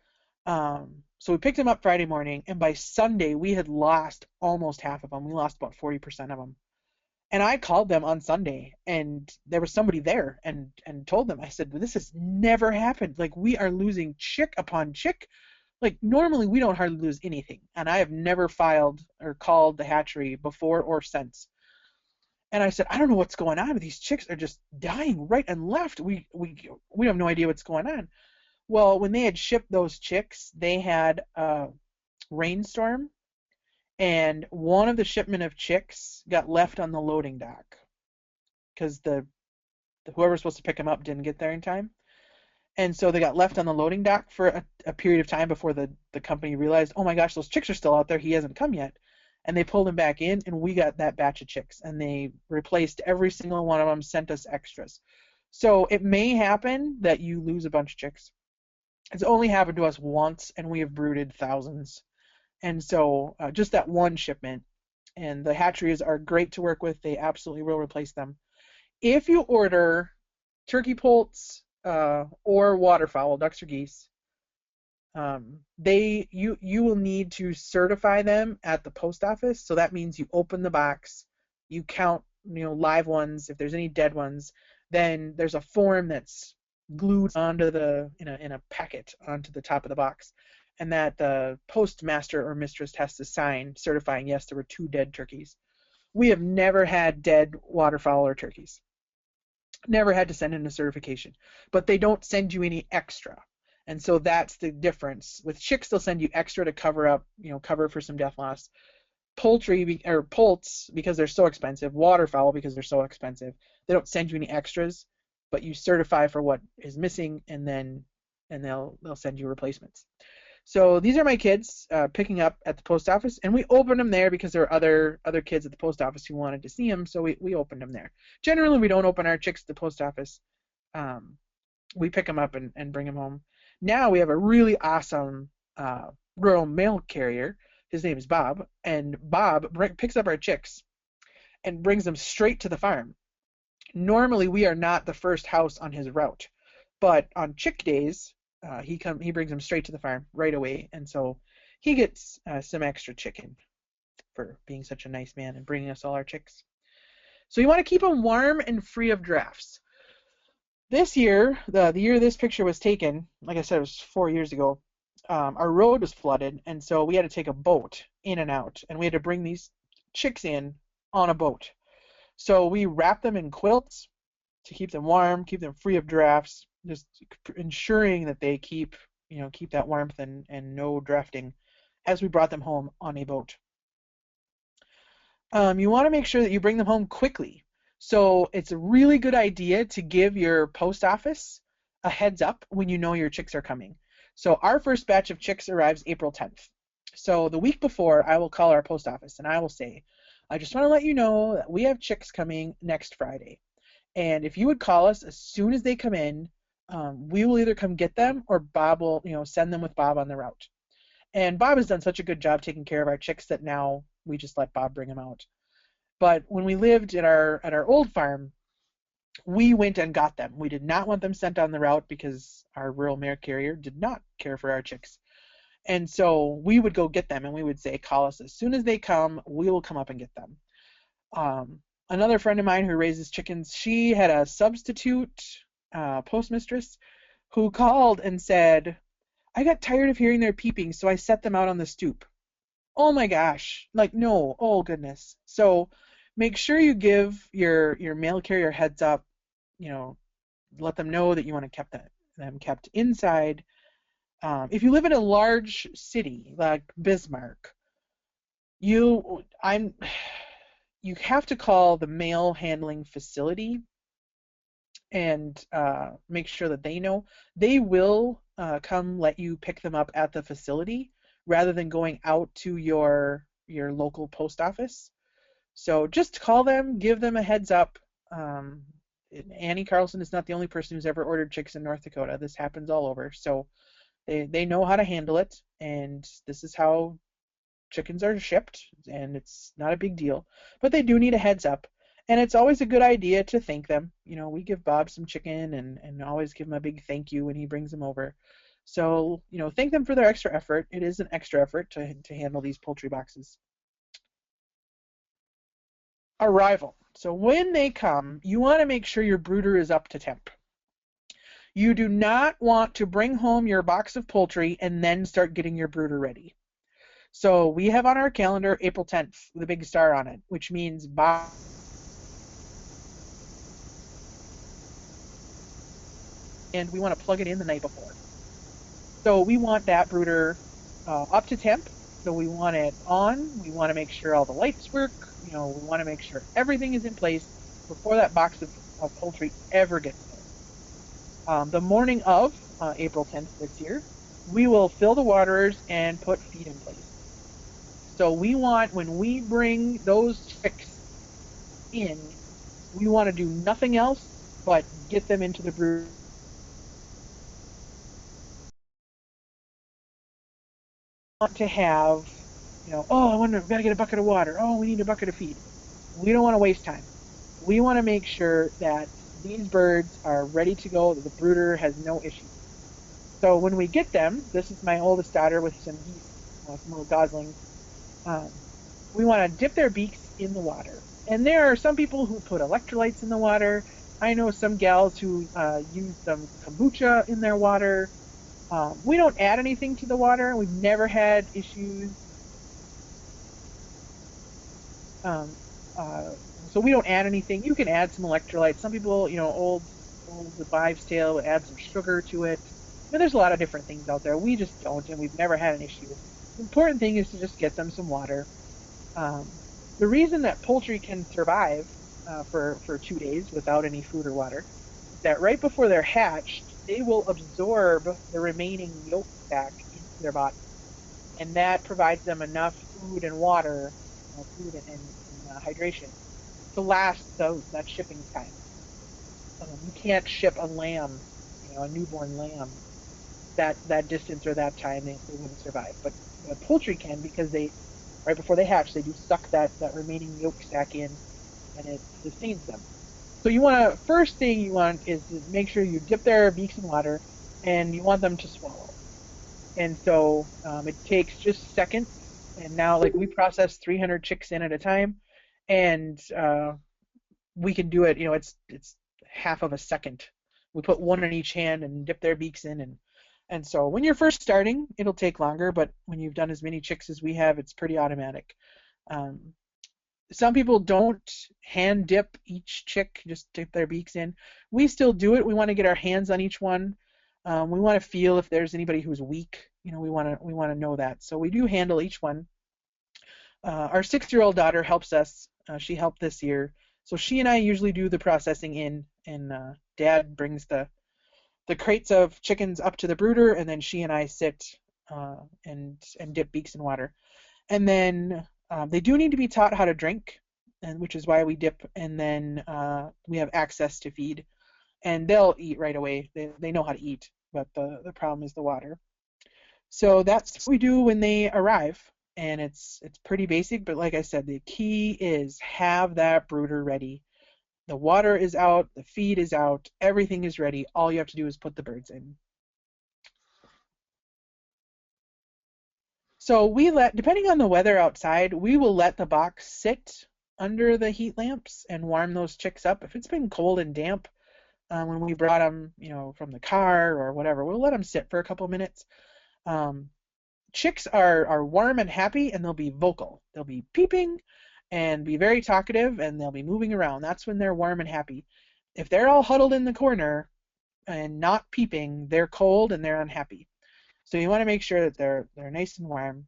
Speaker 2: so we picked them up Friday morning, and by Sunday we had lost almost half of them. We lost about 40% of them. And I called them on Sunday, and there was somebody there and told them, I said, this has never happened. Like, we are losing chick upon chick. Like, normally we don't hardly lose anything. And I have never filed or called the hatchery before or since. And I said, I don't know what's going on. These chicks are just dying right and left. We have no idea what's going on. Well, when they had shipped those chicks, they had a rainstorm, and one of the shipment of chicks got left on the loading dock because whoever's supposed to pick them up didn't get there in time. And so they got left on the loading dock for a period of time before the company realized, oh my gosh, those chicks are still out there. He hasn't come yet. And they pulled him back in, and we got that batch of chicks, and they replaced every single one of them, sent us extras. So it may happen that you lose a bunch of chicks. It's only happened to us once, and we have brooded thousands. And so just that one shipment, and the hatcheries are great to work with. They absolutely will replace them. If you order turkey poults or waterfowl, ducks or geese, you will need to certify them at the post office. So that means you open the box, you count live ones. If there's any dead ones, then there's a form that's glued onto in a packet onto the top of the box, and that the postmaster or mistress has to sign certifying, yes, there were 2 dead turkeys. We have never had dead waterfowl or turkeys. Never had to send in a certification, but they don't send you any extra. And so that's the difference. With chicks, they'll send you extra to cover up, cover for some death loss. Poultry or poults, because they're so expensive, waterfowl, because they're so expensive, they don't send you any extras, but you certify for what is missing, and they'll send you replacements. So these are my kids picking up at the post office, and we opened them there because there were other kids at the post office who wanted to see them, so we opened them there. Generally, we don't open our chicks at the post office. We pick them up and bring them home. Now we have a really awesome rural mail carrier. His name is Bob, and Bob picks up our chicks and brings them straight to the farm. Normally, we are not the first house on his route, but on chick days, he brings them straight to the farm right away, and so he gets some extra chicken for being such a nice man and bringing us all our chicks. So you want to keep them warm and free of drafts. This year, the year this picture was taken, like I said, it was 4 years ago. Our road was flooded, and so we had to take a boat in and out, and we had to bring these chicks in on a boat. So we wrapped them in quilts to keep them warm, keep them free of drafts, just ensuring that they keep that warmth and no drafting as we brought them home on a boat. You want to make sure that you bring them home quickly. So it's a really good idea to give your post office a heads up when you know your chicks are coming. So our first batch of chicks arrives April 10th. So the week before, I will call our post office and I will say, I just want to let you know that we have chicks coming next Friday. And if you would call us as soon as they come in, we will either come get them or Bob will, send them with Bob on the route. And Bob has done such a good job taking care of our chicks that now we just let Bob bring them out. But when we lived at our old farm, we went and got them. We did not want them sent on the route because our rural mail carrier did not care for our chicks. And so we would go get them and we would say, call us as soon as they come, we will come up and get them. Another friend of mine who raises chickens, she had a substitute postmistress who called and said, I got tired of hearing their peeping, so I set them out on the stoop. Oh my gosh, like no, oh goodness. So make sure you give your mail carrier heads up, let them know that you want to them kept inside. If you live in a large city like Bismarck, you have to call the mail handling facility and make sure that they know. They will come let you pick them up at the facility rather than going out to your local post office. So just call them, give them a heads up. Annie Carlson is not the only person who's ever ordered chicks in North Dakota. This happens all over. So they know how to handle it, and this is how chickens are shipped, and it's not a big deal. But they do need a heads up. And it's always a good idea to thank them. We give Bob some chicken and always give him a big thank you when he brings them over. So, thank them for their extra effort. It is an extra effort to handle these poultry boxes. Arrival. So when they come, you want to make sure your brooder is up to temp. You do not want to bring home your box of poultry and then start getting your brooder ready. So we have on our calendar April 10th with a big star on it, which means Bob and we want to plug it in the night before. So we want that brooder up to temp. So we want it on. We want to make sure all the lights work. We want to make sure everything is in place before that box of poultry ever gets there. The morning of April 10th this year, we will fill the waterers and put feed in place. So we want, when we bring those chicks in, we want to do nothing else but get them into the brooder. Want to have, oh, I wonder, we've got to get a bucket of water. Oh, we need a bucket of feed. We don't want to waste time. We want to make sure that these birds are ready to go, that the brooder has no issues. So when we get them, this is my oldest daughter with some geese, some little goslings. We want to dip their beaks in the water. And there are some people who put electrolytes in the water. I know some gals who use some kombucha in their water. We don't add anything to the water. We've never had issues. So we don't add anything. You can add some electrolytes. Some people, old wives' tale would add some sugar to it. There's a lot of different things out there. We just don't, and we've never had an issue. The important thing is to just get them some water. The reason that poultry can survive for 2 days without any food or water is that right before they're hatched, they will absorb the remaining yolk sac into their body. And that provides them enough food and water, food and hydration, to last that shipping time. You can't ship a lamb, a newborn lamb, that distance or that time. They wouldn't survive. But poultry can, because right before they hatch, they do suck that remaining yolk sac in, and it sustains them. So first thing you want is to make sure you dip their beaks in water. and you want them to swallow. And so it takes just seconds. And now, like, we process 300 chicks in at a time, and we can do it. It's half of a second. We put one in each hand and dip their beaks in, and so when you're first starting, it'll take longer, but when you've done as many chicks as we have, it's pretty automatic. Um, some people don't hand dip each chick, just dip their beaks in. We still do it. We want to get our hands on each one. We want to feel if there's anybody who's weak. We want to know that. So we do handle each one. Our 6-year-old daughter helps us. She helped this year, so she and I usually do the processing in, and Dad brings the crates of chickens up to the brooder, and then she and I sit and dip beaks in water. And then they do need to be taught how to drink, and which is why we dip. And then we have access to feed, and they'll eat right away. They know how to eat, but the problem is the water. So that's what we do when they arrive, and it's pretty basic. But like I said, the key is have that brooder ready. The water is out, the feed is out, everything is ready. All you have to do is put the birds in. So depending on the weather outside, we will let the box sit under the heat lamps and warm those chicks up. If it's been cold and damp when we brought them, from the car or whatever, we'll let them sit for a couple minutes. Um, Chicks are warm and happy, and they'll be vocal. They'll be peeping and be very talkative, and they'll be moving around. That's when they're warm and happy. If they're all huddled in the corner and not peeping, they're cold and they're unhappy. So you want to make sure that they're nice and warm.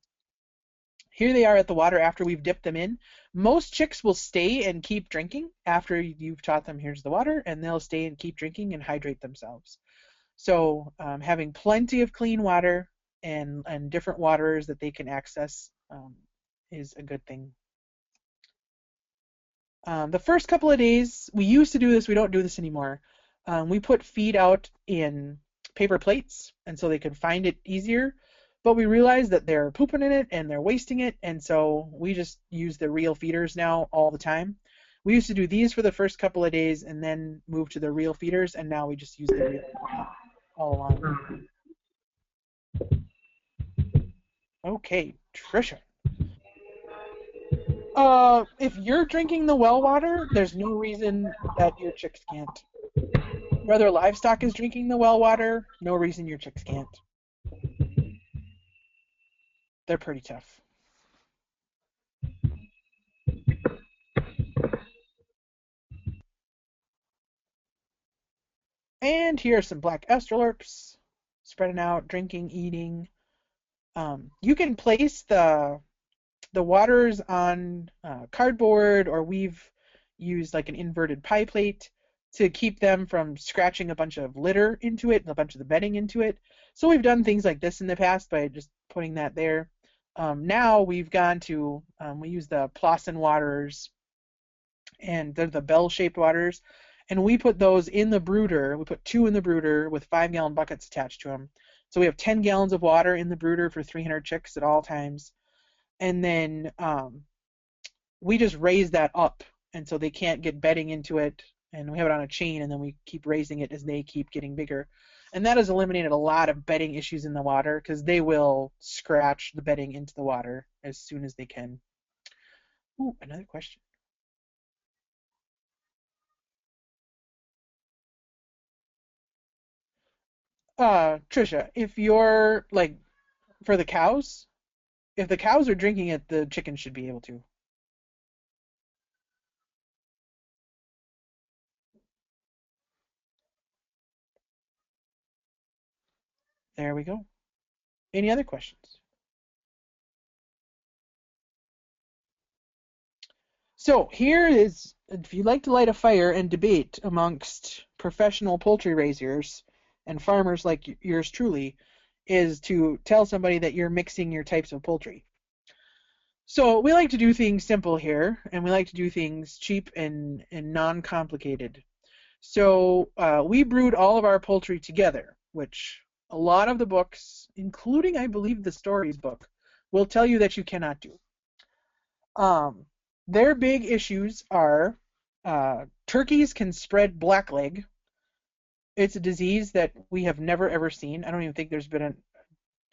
Speaker 2: Here they are at the water after we've dipped them in. Most chicks will stay and keep drinking after you've taught them here's the water, and they'll stay and keep drinking and hydrate themselves. So having plenty of clean water and different waters that they can access is a good thing. The first couple of days, we used to do this, we don't do this anymore. We put feed out in paper plates, and so they could find it easier. But we realized that they're pooping in it and they're wasting it, and so we just use the real feeders now all the time. We used to do these for the first couple of days and then move to the real feeders, and now we just use the real all along. Okay, Trisha. If you're drinking the well water, there's no reason that your chicks can't. Your other livestock is drinking the well water, no reason your chicks can't. They're pretty tough. And here are some black estrolorps, spreading out, drinking, eating. You can place the waters on cardboard, or we've used like an inverted pie plate to keep them from scratching a bunch of litter into it and a bunch of the bedding into it. So we've done things like this in the past by just putting that there. Now we've gone to, we use the Plossin waters, and they're the bell-shaped waters, and we put those in the brooder. We put 2 in the brooder with 5-gallon buckets attached to them. So we have 10 gallons of water in the brooder for 300 chicks at all times. And then we just raise that up, and so they can't get bedding into it, and we have it on a chain, and then we keep raising it as they keep getting bigger. And that has eliminated a lot of bedding issues in the water, because they will scratch the bedding into the water as soon as they can. Ooh, another question. Trisha, if you're like for the cows, if the cows are drinking it, the chickens should be able to. There we go. Any other questions? So here is, if you'd like to light a fire and debate amongst professional poultry raisers and farmers like yours truly, is to tell somebody that you're mixing your types of poultry. So we like to do things simple here, and we like to do things cheap and non-complicated. So we brood all of our poultry together, which a lot of the books, including I believe the stories book, will tell you that you cannot do. Their big issues are turkeys can spread blackleg, It's a disease that we have never ever seen. I don't even think there's been a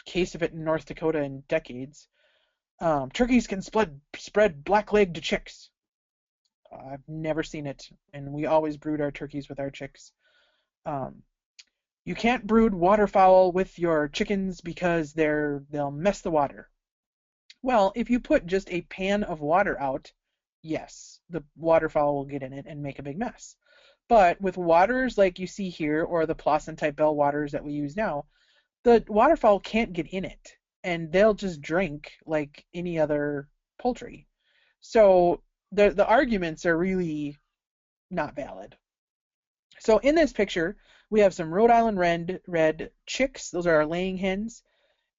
Speaker 2: case of it in North Dakota in decades. Turkeys can spread blackleg to chicks. I've never seen it, and we always brood our turkeys with our chicks. Um, you can't brood waterfowl with your chickens because they'll mess the water. Well, if you put just a pan of water out, yes, the waterfowl will get in it and make a big mess. But with waters like you see here, or the Plosson type bell waters that we use now, the waterfowl can't get in it, and they'll just drink like any other poultry. So the arguments are really not valid. So in this picture, we have some Rhode Island red chicks. Those are our laying hens.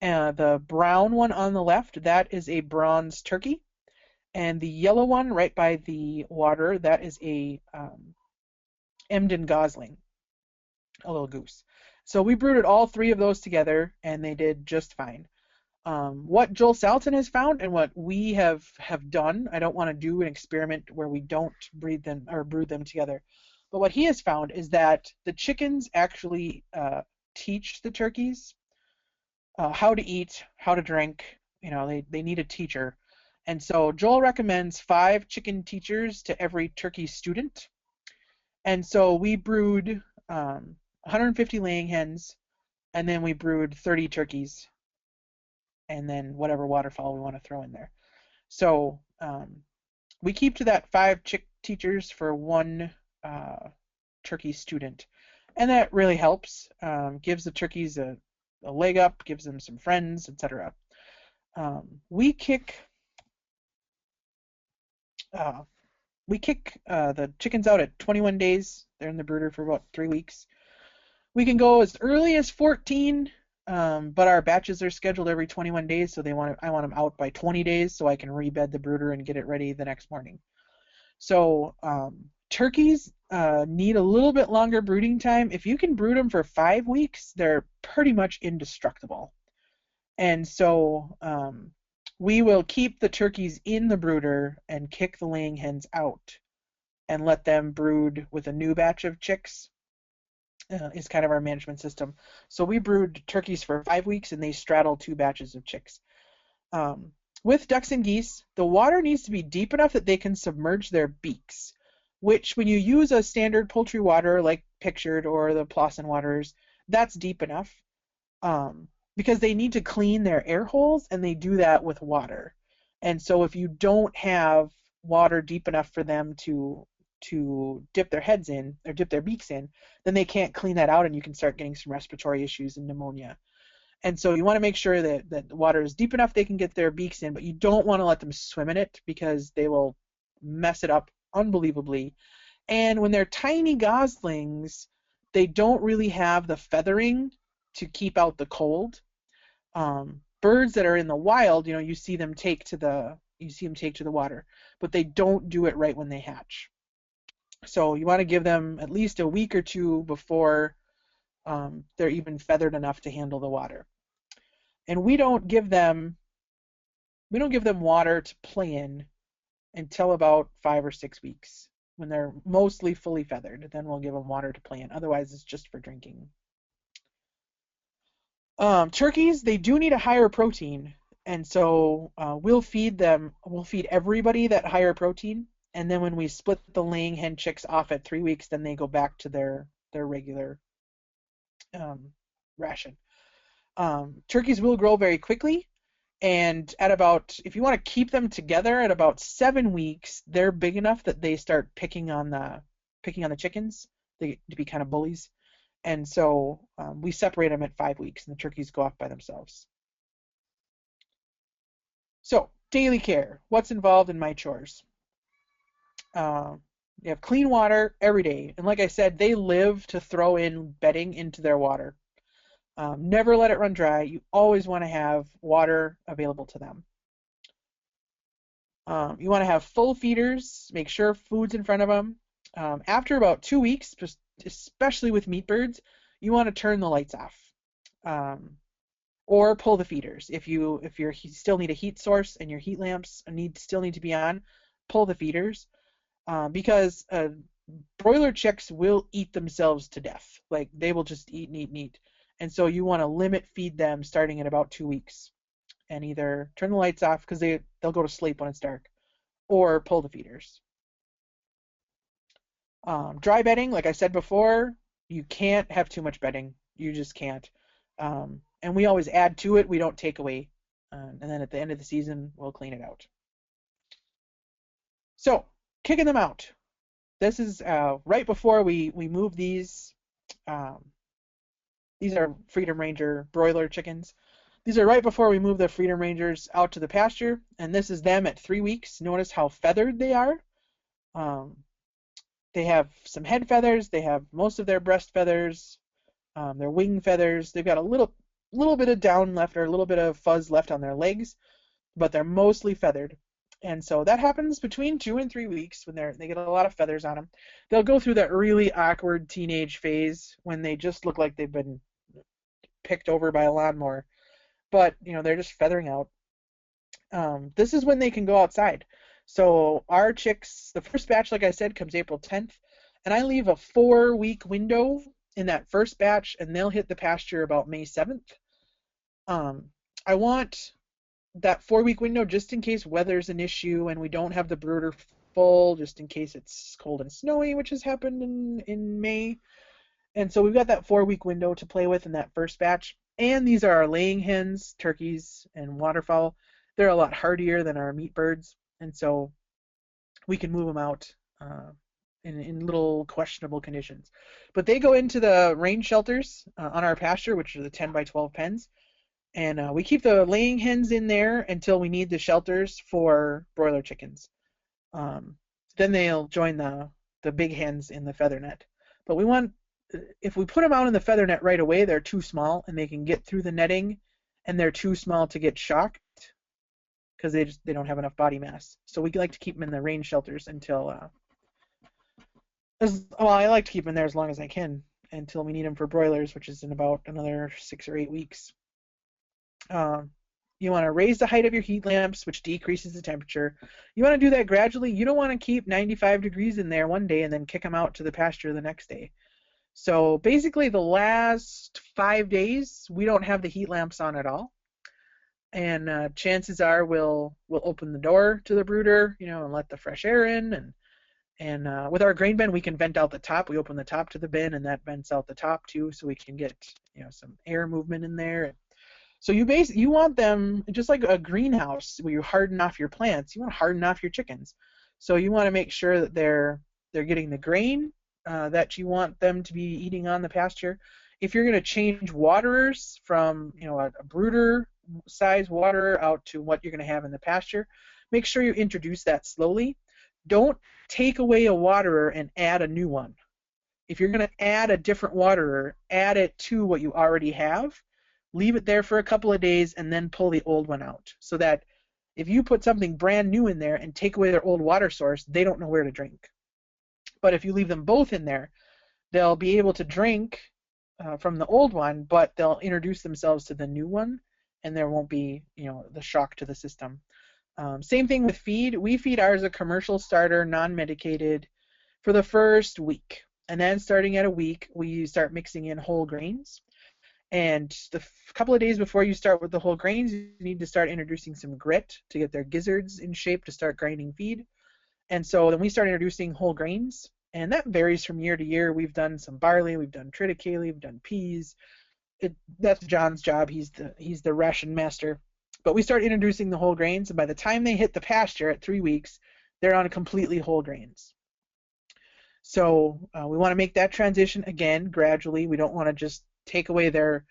Speaker 2: The brown one on the left, that is a bronze turkey. And the yellow one right by the water, that is a Emden gosling, a little goose. So we brooded all three of those together, and they did just fine. What Joel Salatin has found and what we have done, I don't want to do an experiment where we don't breed them or brood them together, but what he has found is that the chickens actually teach the turkeys how to eat, how to drink. They need a teacher. And so Joel recommends 5 chicken teachers to every turkey student. And so we brood 150 laying hens, and then we brood 30 turkeys, and then whatever waterfowl we want to throw in there. So we keep to that 5 chick teachers for 1 turkey student. And that really helps, gives the turkeys a leg up, gives them some friends, etc. We kick the chickens out at 21 days. They're in the brooder for about 3 weeks. We can go as early as 14, but our batches are scheduled every 21 days, so I want them out by 20 days so I can rebed the brooder and get it ready the next morning. So turkeys need a little bit longer brooding time. If you can brood them for 5 weeks, they're pretty much indestructible. And so we will keep the turkeys in the brooder and kick the laying hens out and let them brood with a new batch of chicks. Is kind of our management system. So we brood turkeys for 5 weeks, and they straddle 2 batches of chicks. With ducks and geese, the water needs to be deep enough that they can submerge their beaks, which when you use a standard poultry water like pictured or the Plosson waters, that's deep enough because they need to clean their air holes, and they do that with water. And so if you don't have water deep enough for them to dip their heads in or dip their beaks in, then they can't clean that out, and you can start getting some respiratory issues and pneumonia. And so you want to make sure that the water is deep enough they can get their beaks in, but you don't want to let them swim in it because they will mess it up unbelievably. And when they're tiny goslings, they don't really have the feathering to keep out the cold. Birds that are in the wild, you see them take to the water, but they don't do it right when they hatch. So you want to give them at least a week or 2 before they're even feathered enough to handle the water. And we don't give them water to play in until about 5 or 6 weeks when they're mostly fully feathered. Then we'll give them water to play in. Otherwise, it's just for drinking. Turkeys, they do need a higher protein, and so we'll feed everybody that higher protein. And then when we split the laying hen chicks off at 3 weeks, then they go back to their regular ration. Turkeys will grow very quickly, and if you want to keep them together at about 7 weeks, they're big enough that they start picking on the chickens. They get to be kind of bullies, and so we separate them at 5 weeks, and the turkeys go off by themselves. So daily care. What's involved in my chores? You have clean water every day, and like I said, they live to throw in bedding into their water. Never let it run dry. You always want to have water available to them. You want to have full feeders. Make sure food's in front of them. After about 2 weeks, especially with meat birds, you want to turn the lights off or pull the feeders. If you still need a heat source and your heat lamps still need to be on, pull the feeders because broiler chicks will eat themselves to death. Like they will just eat and eat and eat. And so you want to limit feed them starting at about 2 weeks, and either turn the lights off because they'll go to sleep when it's dark, or pull the feeders. Dry bedding, like I said before, you can't have too much bedding. You just can't. And we always add to it. We don't take away. And then at the end of the season, we'll clean it out. So kicking them out. This is right before we move these. These are Freedom Ranger broiler chickens. These are right before we move the Freedom Rangers out to the pasture, and this is them at 3 weeks. Notice how feathered they are. They have some head feathers. They have most of their breast feathers, their wing feathers. They've got a little bit of down left, or a little bit of fuzz left on their legs, but they're mostly feathered. And so that happens between 2 and 3 weeks when they get a lot of feathers on them. They'll go through that really awkward teenage phase when they just look like they've been picked over by a lawnmower, but they're just feathering out. This is when they can go outside. So our chicks, the first batch, like I said, comes April 10th, and I leave a 4-week window in that first batch, and they'll hit the pasture about May 7th. I want that 4-week window just in case weather's an issue and we don't have the brooder full, just in case it's cold and snowy, which has happened in May. And so we've got that 4-week window to play with in that first batch. And these are our laying hens, turkeys, and waterfowl. They're a lot hardier than our meat birds, and so we can move them out in little questionable conditions. But they go into the range shelters on our pasture, which are the 10 by 12 pens, and we keep the laying hens in there until we need the shelters for broiler chickens. Then they'll join the big hens in the feather net. But if we put them out in the feather net right away, they're too small and they can get through the netting, and they're too small to get shocked because they don't have enough body mass. So we like to keep them in the range shelters until I like to keep them in there as long as I can until we need them for broilers, which is in about another 6 or 8 weeks. You want to raise the height of your heat lamps, which decreases the temperature. You want to do that gradually. You don't want to keep 95 degrees in there one day and then kick them out to the pasture the next day. So basically the last 5 days, we don't have the heat lamps on at all. And chances are we'll open the door to the brooder, and let the fresh air in. And with our grain bin, we can vent out the top. We open the top to the bin, and that vents out the top too, so we can get some air movement in there. So you want them just like a greenhouse where you harden off your plants. You want to harden off your chickens. So you want to make sure that they're getting the grain that you want them to be eating on the pasture. If you're going to change waterers from a brooder size waterer out to what you're going to have in the pasture, make sure you introduce that slowly. Don't take away a waterer and add a new one. If you're going to add a different waterer, add it to what you already have. Leave it there for a couple of days and then pull the old one out, so that if you put something brand new in there and take away their old water source, they don't know where to drink. But if you leave them both in there, they'll be able to drink from the old one, but they'll introduce themselves to the new one, and there won't be the shock to the system. Same thing with feed. We feed ours a commercial starter, non-medicated, for the first week. And then starting at a week, we start mixing in whole grains. And the couple of days before you start with the whole grains, you need to start introducing some grit to get their gizzards in shape to start grinding feed. And so then we start introducing whole grains, and that varies from year to year. We've done some barley, we've done triticale, we've done peas. That's John's job. He's the ration master. But we start introducing the whole grains, and by the time they hit the pasture at 3 weeks, they're on completely whole grains. So we want to make that transition again gradually. We don't want to just take away the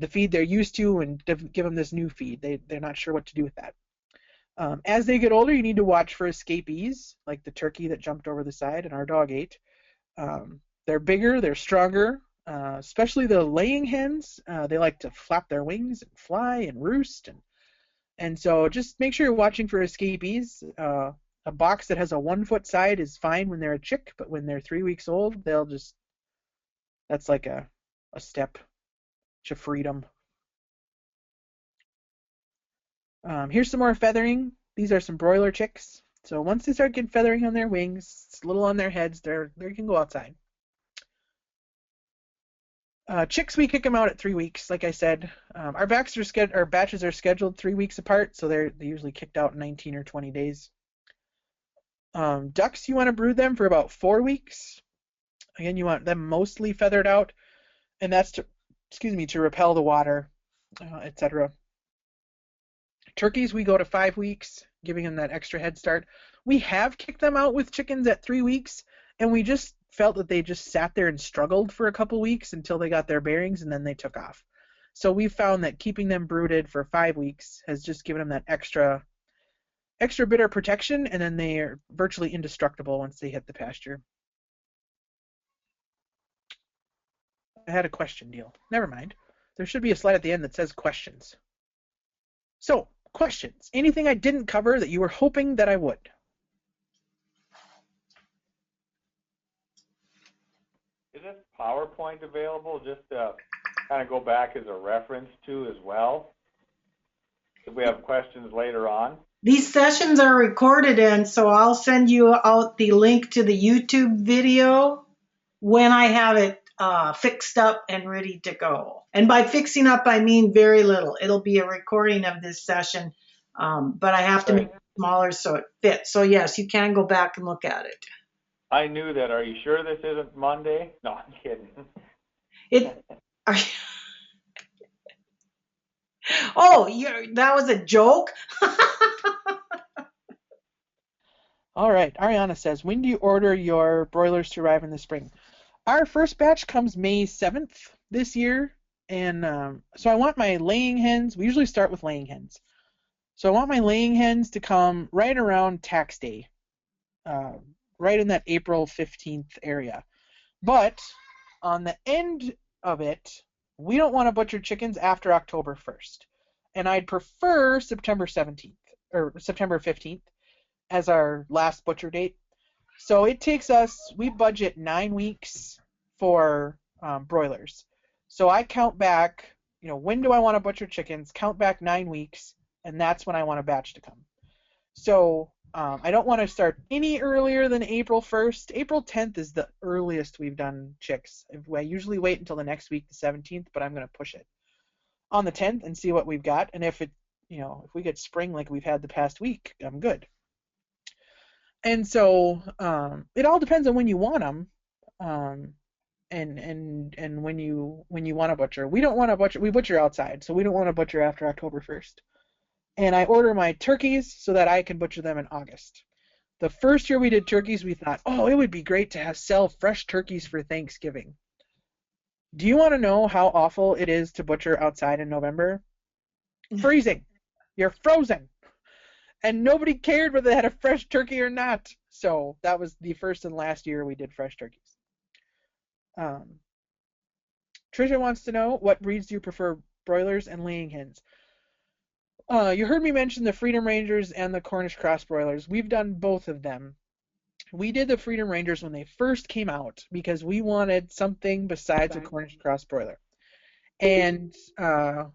Speaker 2: feed they're used to and give them this new feed. They're not sure what to do with that. As they get older, you need to watch for escapees, like the turkey that jumped over the side and our dog ate. They're bigger, they're stronger, especially the laying hens. They like to flap their wings and fly and roost. And so just make sure you're watching for escapees. A box that has a 1-foot side is fine when they're a chick, but when they're 3 weeks old, that's like a step to freedom. Here's some more feathering. These are some broiler chicks. So once they start getting feathering on their wings, it's a little on their heads, they can go outside. Chicks, we kick them out at 3 weeks, like I said. Our batches are scheduled 3 weeks apart, so they're usually kicked out in 19 or 20 days. Ducks, you want to brood them for about 4 weeks. Again, you want them mostly feathered out, and that's to repel the water, etc. Turkeys, we go to 5 weeks, giving them that extra head start. We have kicked them out with chickens at 3 weeks, and we just felt that they just sat there and struggled for a couple weeks until they got their bearings, and then they took off. So we found that keeping them brooded for 5 weeks has just given them that extra bit of protection, and then they are virtually indestructible once they hit the pasture. I had a question deal. Never mind. There should be a slide at the end that says questions. So, questions. Anything I didn't cover that you were hoping that I would?
Speaker 3: Is this PowerPoint available just to kind of go back as a reference to as well? If we have questions later on.
Speaker 1: These sessions are recorded, and so I'll send you out the link to the YouTube video when I have it fixed up and ready to go. And by fixing up, I mean very little. It'll be a recording of this session, but I have to make it smaller so it fits. So yes, you can go back and look at it.
Speaker 3: I knew that. Are you sure this isn't Monday? No, I'm kidding.
Speaker 1: Oh, that was a joke?
Speaker 2: All right. Ariana says, when do you order your broilers to arrive in the spring? Our first batch comes May 7th this year. And so I want my laying hens. We usually start with laying hens. So I want my laying hens to come right around tax day, right in that April 15th area. But on the end of it, we don't want to butcher chickens after October 1st. And I'd prefer September 17th or September 15th as our last butcher date. So it takes us, we budget 9 weeks for broilers. So I count back, when do I want to butcher chickens, count back 9 weeks, and that's when I want a batch to come. So I don't want to start any earlier than April 1st. April 10th is the earliest we've done chicks. I usually wait until the next week, the 17th, but I'm going to push it on the 10th and see what we've got. And if if we get spring like we've had the past week, I'm good. And so it all depends on when you want them, and when you want to butcher. We don't want to butcher. We butcher outside, so we don't want to butcher after October 1st. And I order my turkeys so that I can butcher them in August. The first year we did turkeys, we thought, oh, it would be great to sell fresh turkeys for Thanksgiving. Do you want to know how awful it is to butcher outside in November? Freezing. You're frozen. And nobody cared whether they had a fresh turkey or not. So that was the first and last year we did fresh turkeys. Tricia wants to know, what breeds do you prefer, broilers and laying hens? You heard me mention the Freedom Rangers and the Cornish cross broilers. We've done both of them. We did the Freedom Rangers when they first came out because we wanted something besides a Cornish cross broiler. And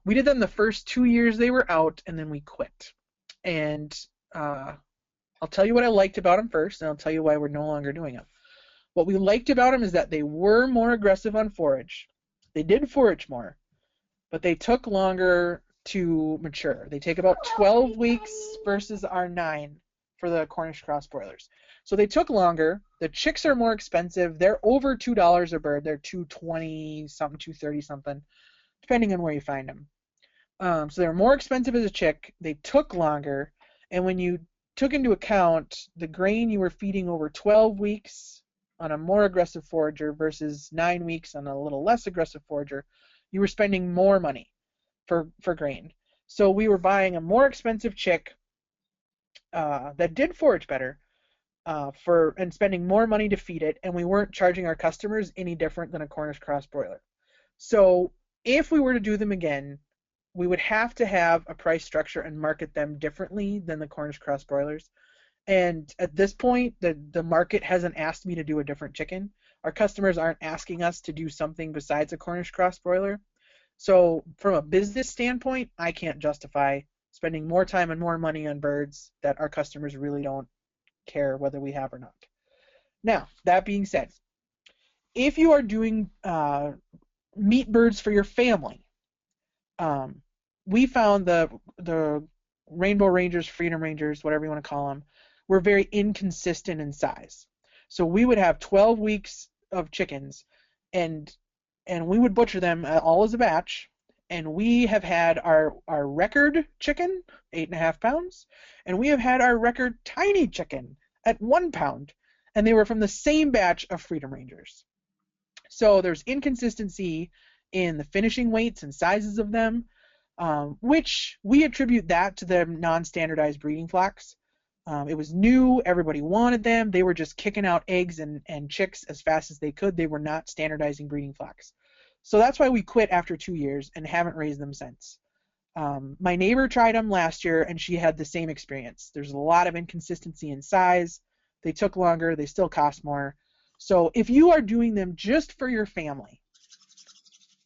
Speaker 2: we did them the first 2 years they were out, and then we quit. And I'll tell you what I liked about them first, and I'll tell you why we're no longer doing them. What we liked about them is that they were more aggressive on forage. They did forage more, but they took longer to mature. They take about 12 weeks versus our 9 for the Cornish cross broilers. So they took longer. The chicks are more expensive. They're over $2 a bird. They're $2.20 something, $2.30 something, depending on where you find them. So they're more expensive as a chick. They took longer, and when you took into account the grain you were feeding over 12 weeks on a more aggressive forager versus 9 weeks on a little less aggressive forager, you were spending more money for grain. So we were buying a more expensive chick that did forage better and spending more money to feed it, and we weren't charging our customers any different than a Cornish cross broiler. So if we were to do them again, we would have to have a price structure and market them differently than the Cornish cross broilers. And at this point, the market hasn't asked me to do a different chicken. Our customers aren't asking us to do something besides a Cornish cross broiler. So from a business standpoint, I can't justify spending more time and more money on birds that our customers really don't care whether we have or not. Now, that being said, if you are doing meat birds for your family, we found the Rainbow Rangers, Freedom Rangers, whatever you want to call them, were very inconsistent in size. So we would have 12 weeks of chickens, and we would butcher them all as a batch. And we have had our record chicken, 8.5 pounds, and we have had our record tiny chicken at 1 pound, and they were from the same batch of Freedom Rangers. So there's inconsistency in the finishing weights and sizes of them, which we attribute that to the non-standardized breeding flocks. It was new, everybody wanted them, they were just kicking out eggs and chicks as fast as they could. They were not standardizing breeding flocks. So that's why we quit after 2 years and haven't raised them since. My neighbor tried them last year and she had the same experience. There's a lot of inconsistency in size. They took longer, they still cost more. So if you are doing them just for your family,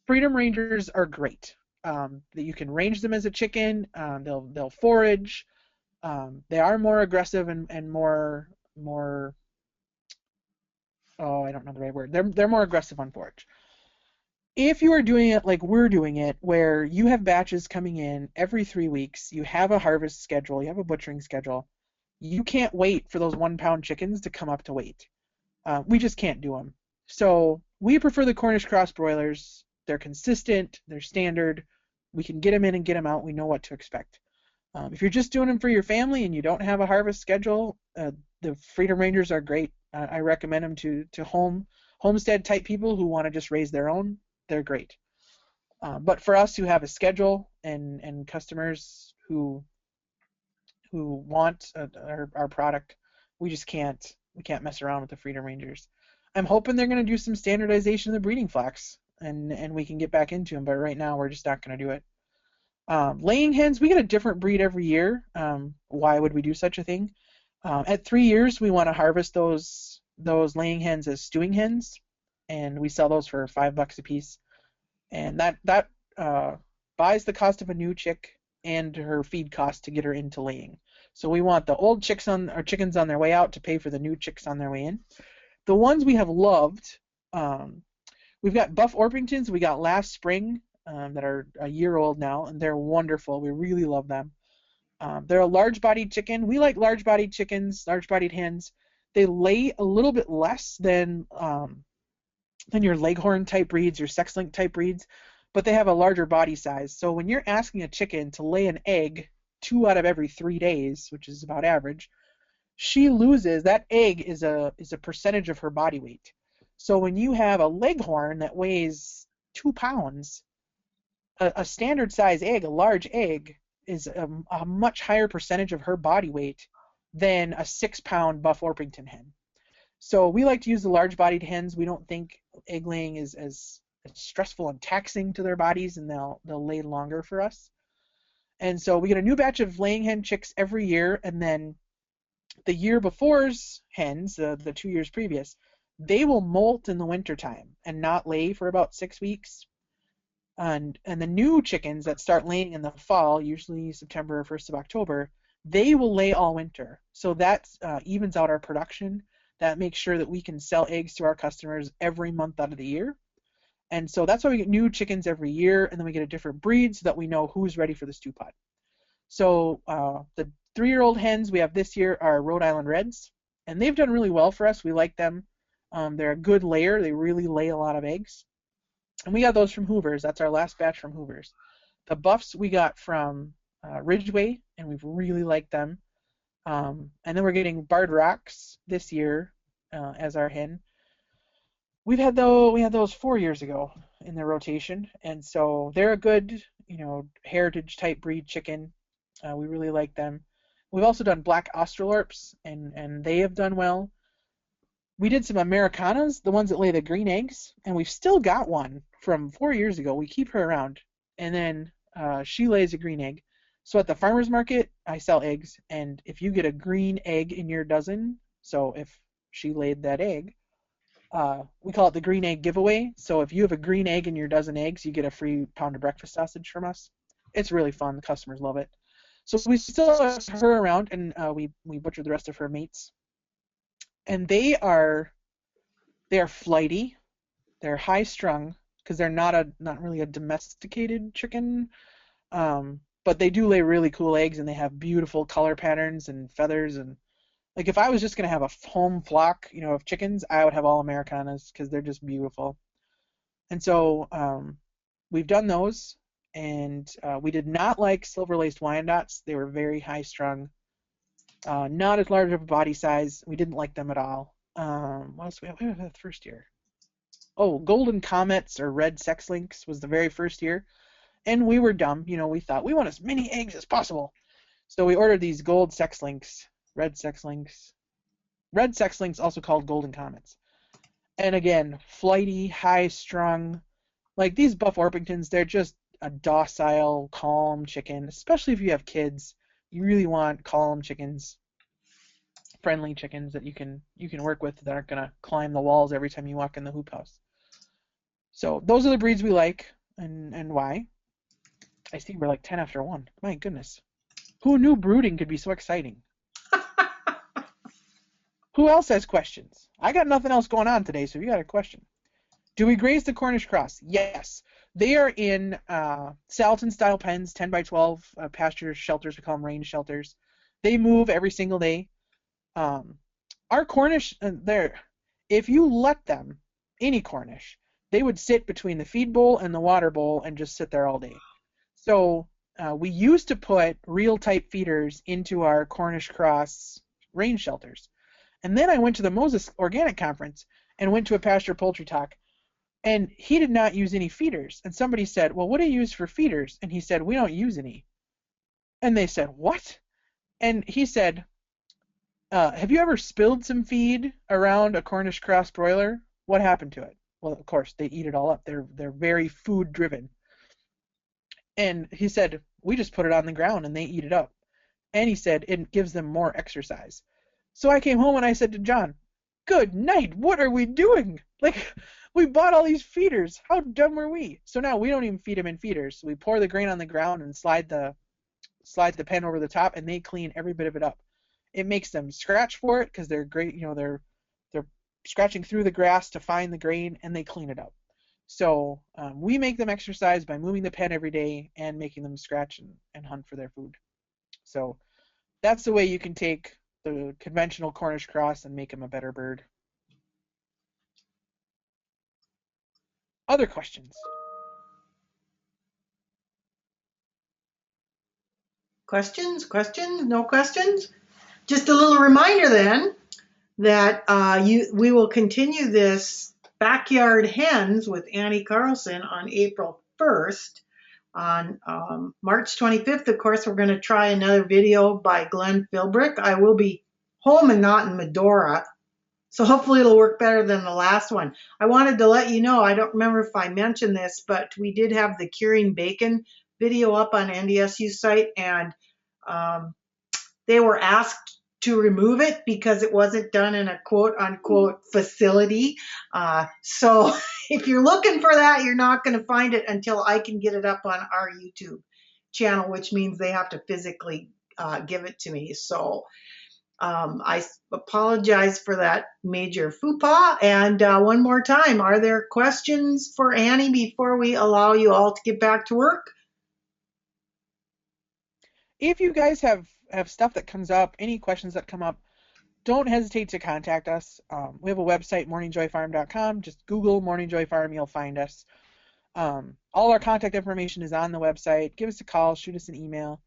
Speaker 2: Freedom Rangers are great. That you can range them as a chicken. They'll forage. They are more aggressive and more I don't know the right word. They're more aggressive on forage. If you are doing it like we're doing it, where you have batches coming in every 3 weeks, you have a harvest schedule, you have a butchering schedule, you can't wait for those 1 pound chickens to come up to weight. We just can't do them. So we prefer the Cornish cross broilers. They're consistent, they're standard. We can get them in and get them out. We know what to expect. If you're just doing them for your family and you don't have a harvest schedule, the Freedom Rangers are great. I recommend them to homestead type people who want to just raise their own. They're great. But for us who have a schedule and customers who want our product, we just can't mess around with the Freedom Rangers. I'm hoping they're going to do some standardization of the breeding flocks and we can get back into them, but right now we're just not going to do it. Laying hens, we get a different breed every year. Why would we do such a thing? At 3 years, we want to harvest those laying hens as stewing hens, and we sell those for $5 a piece. And that buys the cost of a new chick and her feed cost to get her into laying. So we want the old chickens on their way out to pay for the new chicks on their way in. The ones we have loved, we've got Buff Orpingtons we got last spring that are a year old now, and they're wonderful. We really love them. They're a large-bodied chicken. We like large-bodied chickens, large-bodied hens. They lay a little bit less than your Leghorn type breeds, your sex-linked type breeds, but they have a larger body size. So when you're asking a chicken to lay an egg 2 out of every 3 days, which is about average, she loses, that egg is a percentage of her body weight. So when you have a Leghorn that weighs 2 pounds, a standard size egg, a large egg, is a much higher percentage of her body weight than a 6-pound Buff Orpington hen. So we like to use the large-bodied hens. We don't think egg laying is as stressful and taxing to their bodies, and they'll lay longer for us. And so we get a new batch of laying hen chicks every year, and then the year before's hens, the 2 years previous, they will molt in the wintertime and not lay for about 6 weeks. And the new chickens that start laying in the fall, usually September or 1st of October, they will lay all winter. So that evens out our production. That makes sure that we can sell eggs to our customers every month out of the year. And so that's why we get new chickens every year, and then we get a different breed so that we know who's ready for the stew pot. So the 3-year-old hens we have this year are Rhode Island Reds, and they've done really well for us. We like them. They're a good layer. They really lay a lot of eggs. And we got those from Hoover's. That's our last batch from Hoover's. The Buffs we got from Ridgeway, and we've really liked them. And then we're getting Barred Rocks this year as our hen. We had those 4 years ago in the rotation, and so they're a good, heritage type breed chicken. We really like them. We've also done Black Australorps, and they have done well. We did some Americanas, the ones that lay the green eggs, and we've still got one from 4 years ago. We keep her around, and then she lays a green egg. So at the farmer's market, I sell eggs, and if you get a green egg in your dozen, so if she laid that egg, we call it the green egg giveaway. So if you have a green egg in your dozen eggs, you get a free pound of breakfast sausage from us. It's really fun. The customers love it. So we still have her around, and we butcher the rest of her mates. And they're flighty, they're high strung because they're not really a domesticated chicken. But they do lay really cool eggs, and they have beautiful color patterns and feathers. And like if I was just gonna have a home flock, of chickens, I would have all Americanas because they're just beautiful. And so we've done those, and we did not like silver-laced Wyandottes. They were very high-strung, not as large of a body size. We didn't like them at all. What else we have the first year? Oh, golden comets or red sex links was the very first year, and we were dumb. We thought we want as many eggs as possible, so we ordered these gold sex links, red sex links, also called golden comets. And again, flighty, high-strung. Like these Buff Orpingtons, they're just a docile, calm chicken, especially if you have kids. You really want calm chickens, friendly chickens that you can work with that aren't gonna climb the walls every time you walk in the hoop house. So those are the breeds we like, and why. I see we're like 10 after 1. My goodness. Who knew brooding could be so exciting? Who else has questions? I got nothing else going on today, so if you got a question. Do we graze the Cornish cross? Yes. They are in Salton-style pens, 10 by 12 pasture shelters. We call them range shelters. They move every single day. Our Cornish, if you let them, any Cornish, they would sit between the feed bowl and the water bowl and just sit there all day. So we used to put real type feeders into our Cornish cross range shelters. And then I went to the Moses Organic Conference and went to a pasture poultry talk. And he did not use any feeders. And somebody said, well, what do you use for feeders? And he said, we don't use any. And they said, what? And he said, have you ever spilled some feed around a Cornish cross broiler? What happened to it? Well, of course, they eat it all up. They're very food driven. And he said, we just put it on the ground and they eat it up. And he said, it gives them more exercise. So I came home and I said to John, good night, what are we doing? Like, we bought all these feeders. How dumb were we? So now we don't even feed them in feeders. We pour the grain on the ground and slide the pen over the top, and they clean every bit of it up. It makes them scratch for it because they're great. They're scratching through the grass to find the grain, and they clean it up. So we make them exercise by moving the pen every day and making them scratch and hunt for their food. So that's the way you can take the conventional Cornish cross and make them a better bird. Other questions?
Speaker 1: Questions? No questions? Just a little reminder then that we will continue this Backyard Hens with Annie Carlson on April 1st. On March 25th, of course, we're going to try another video by Glenn Philbrick. I will be home and not in Medora, so hopefully it'll work better than the last one. I wanted to let you know, I don't remember if I mentioned this, but we did have the curing bacon video up on NDSU's site, and they were asked to remove it because it wasn't done in a quote unquote facility. So if you're looking for that, you're not going to find it until I can get it up on our YouTube channel, which means they have to physically give it to me. So I apologize for that major faux pas. And one more time, are there questions for Annie before we allow you all to get back to work?
Speaker 2: If you guys have stuff that comes up, any questions that come up, don't hesitate to contact us. We have a website, morningjoyfarm.com. Just Google Morning Joy Farm, you'll find us. All our contact information is on the website. Give us a call, shoot us an email.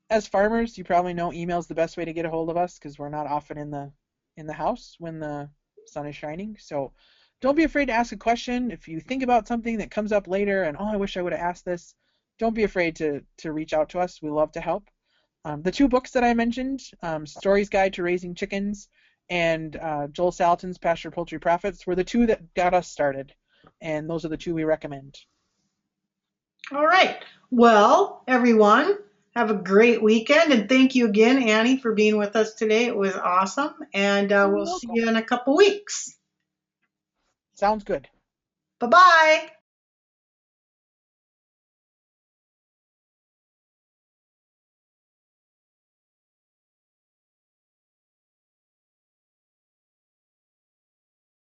Speaker 2: As farmers, you probably know email is the best way to get a hold of us because we're not often in the house when the sun is shining. So don't be afraid to ask a question. If you think about something that comes up later and, oh, I wish I would have asked this, don't be afraid to reach out to us. We love to help. The two books that I mentioned, Story's Guide to Raising Chickens and Joel Salatin's Pasture Poultry Profits, were the two that got us started. And those are the two we recommend.
Speaker 1: All right. Well, everyone, have a great weekend. And thank you again, Annie, for being with us today. It was awesome. And we'll see you in a couple weeks.
Speaker 2: Sounds good.
Speaker 1: Bye-bye.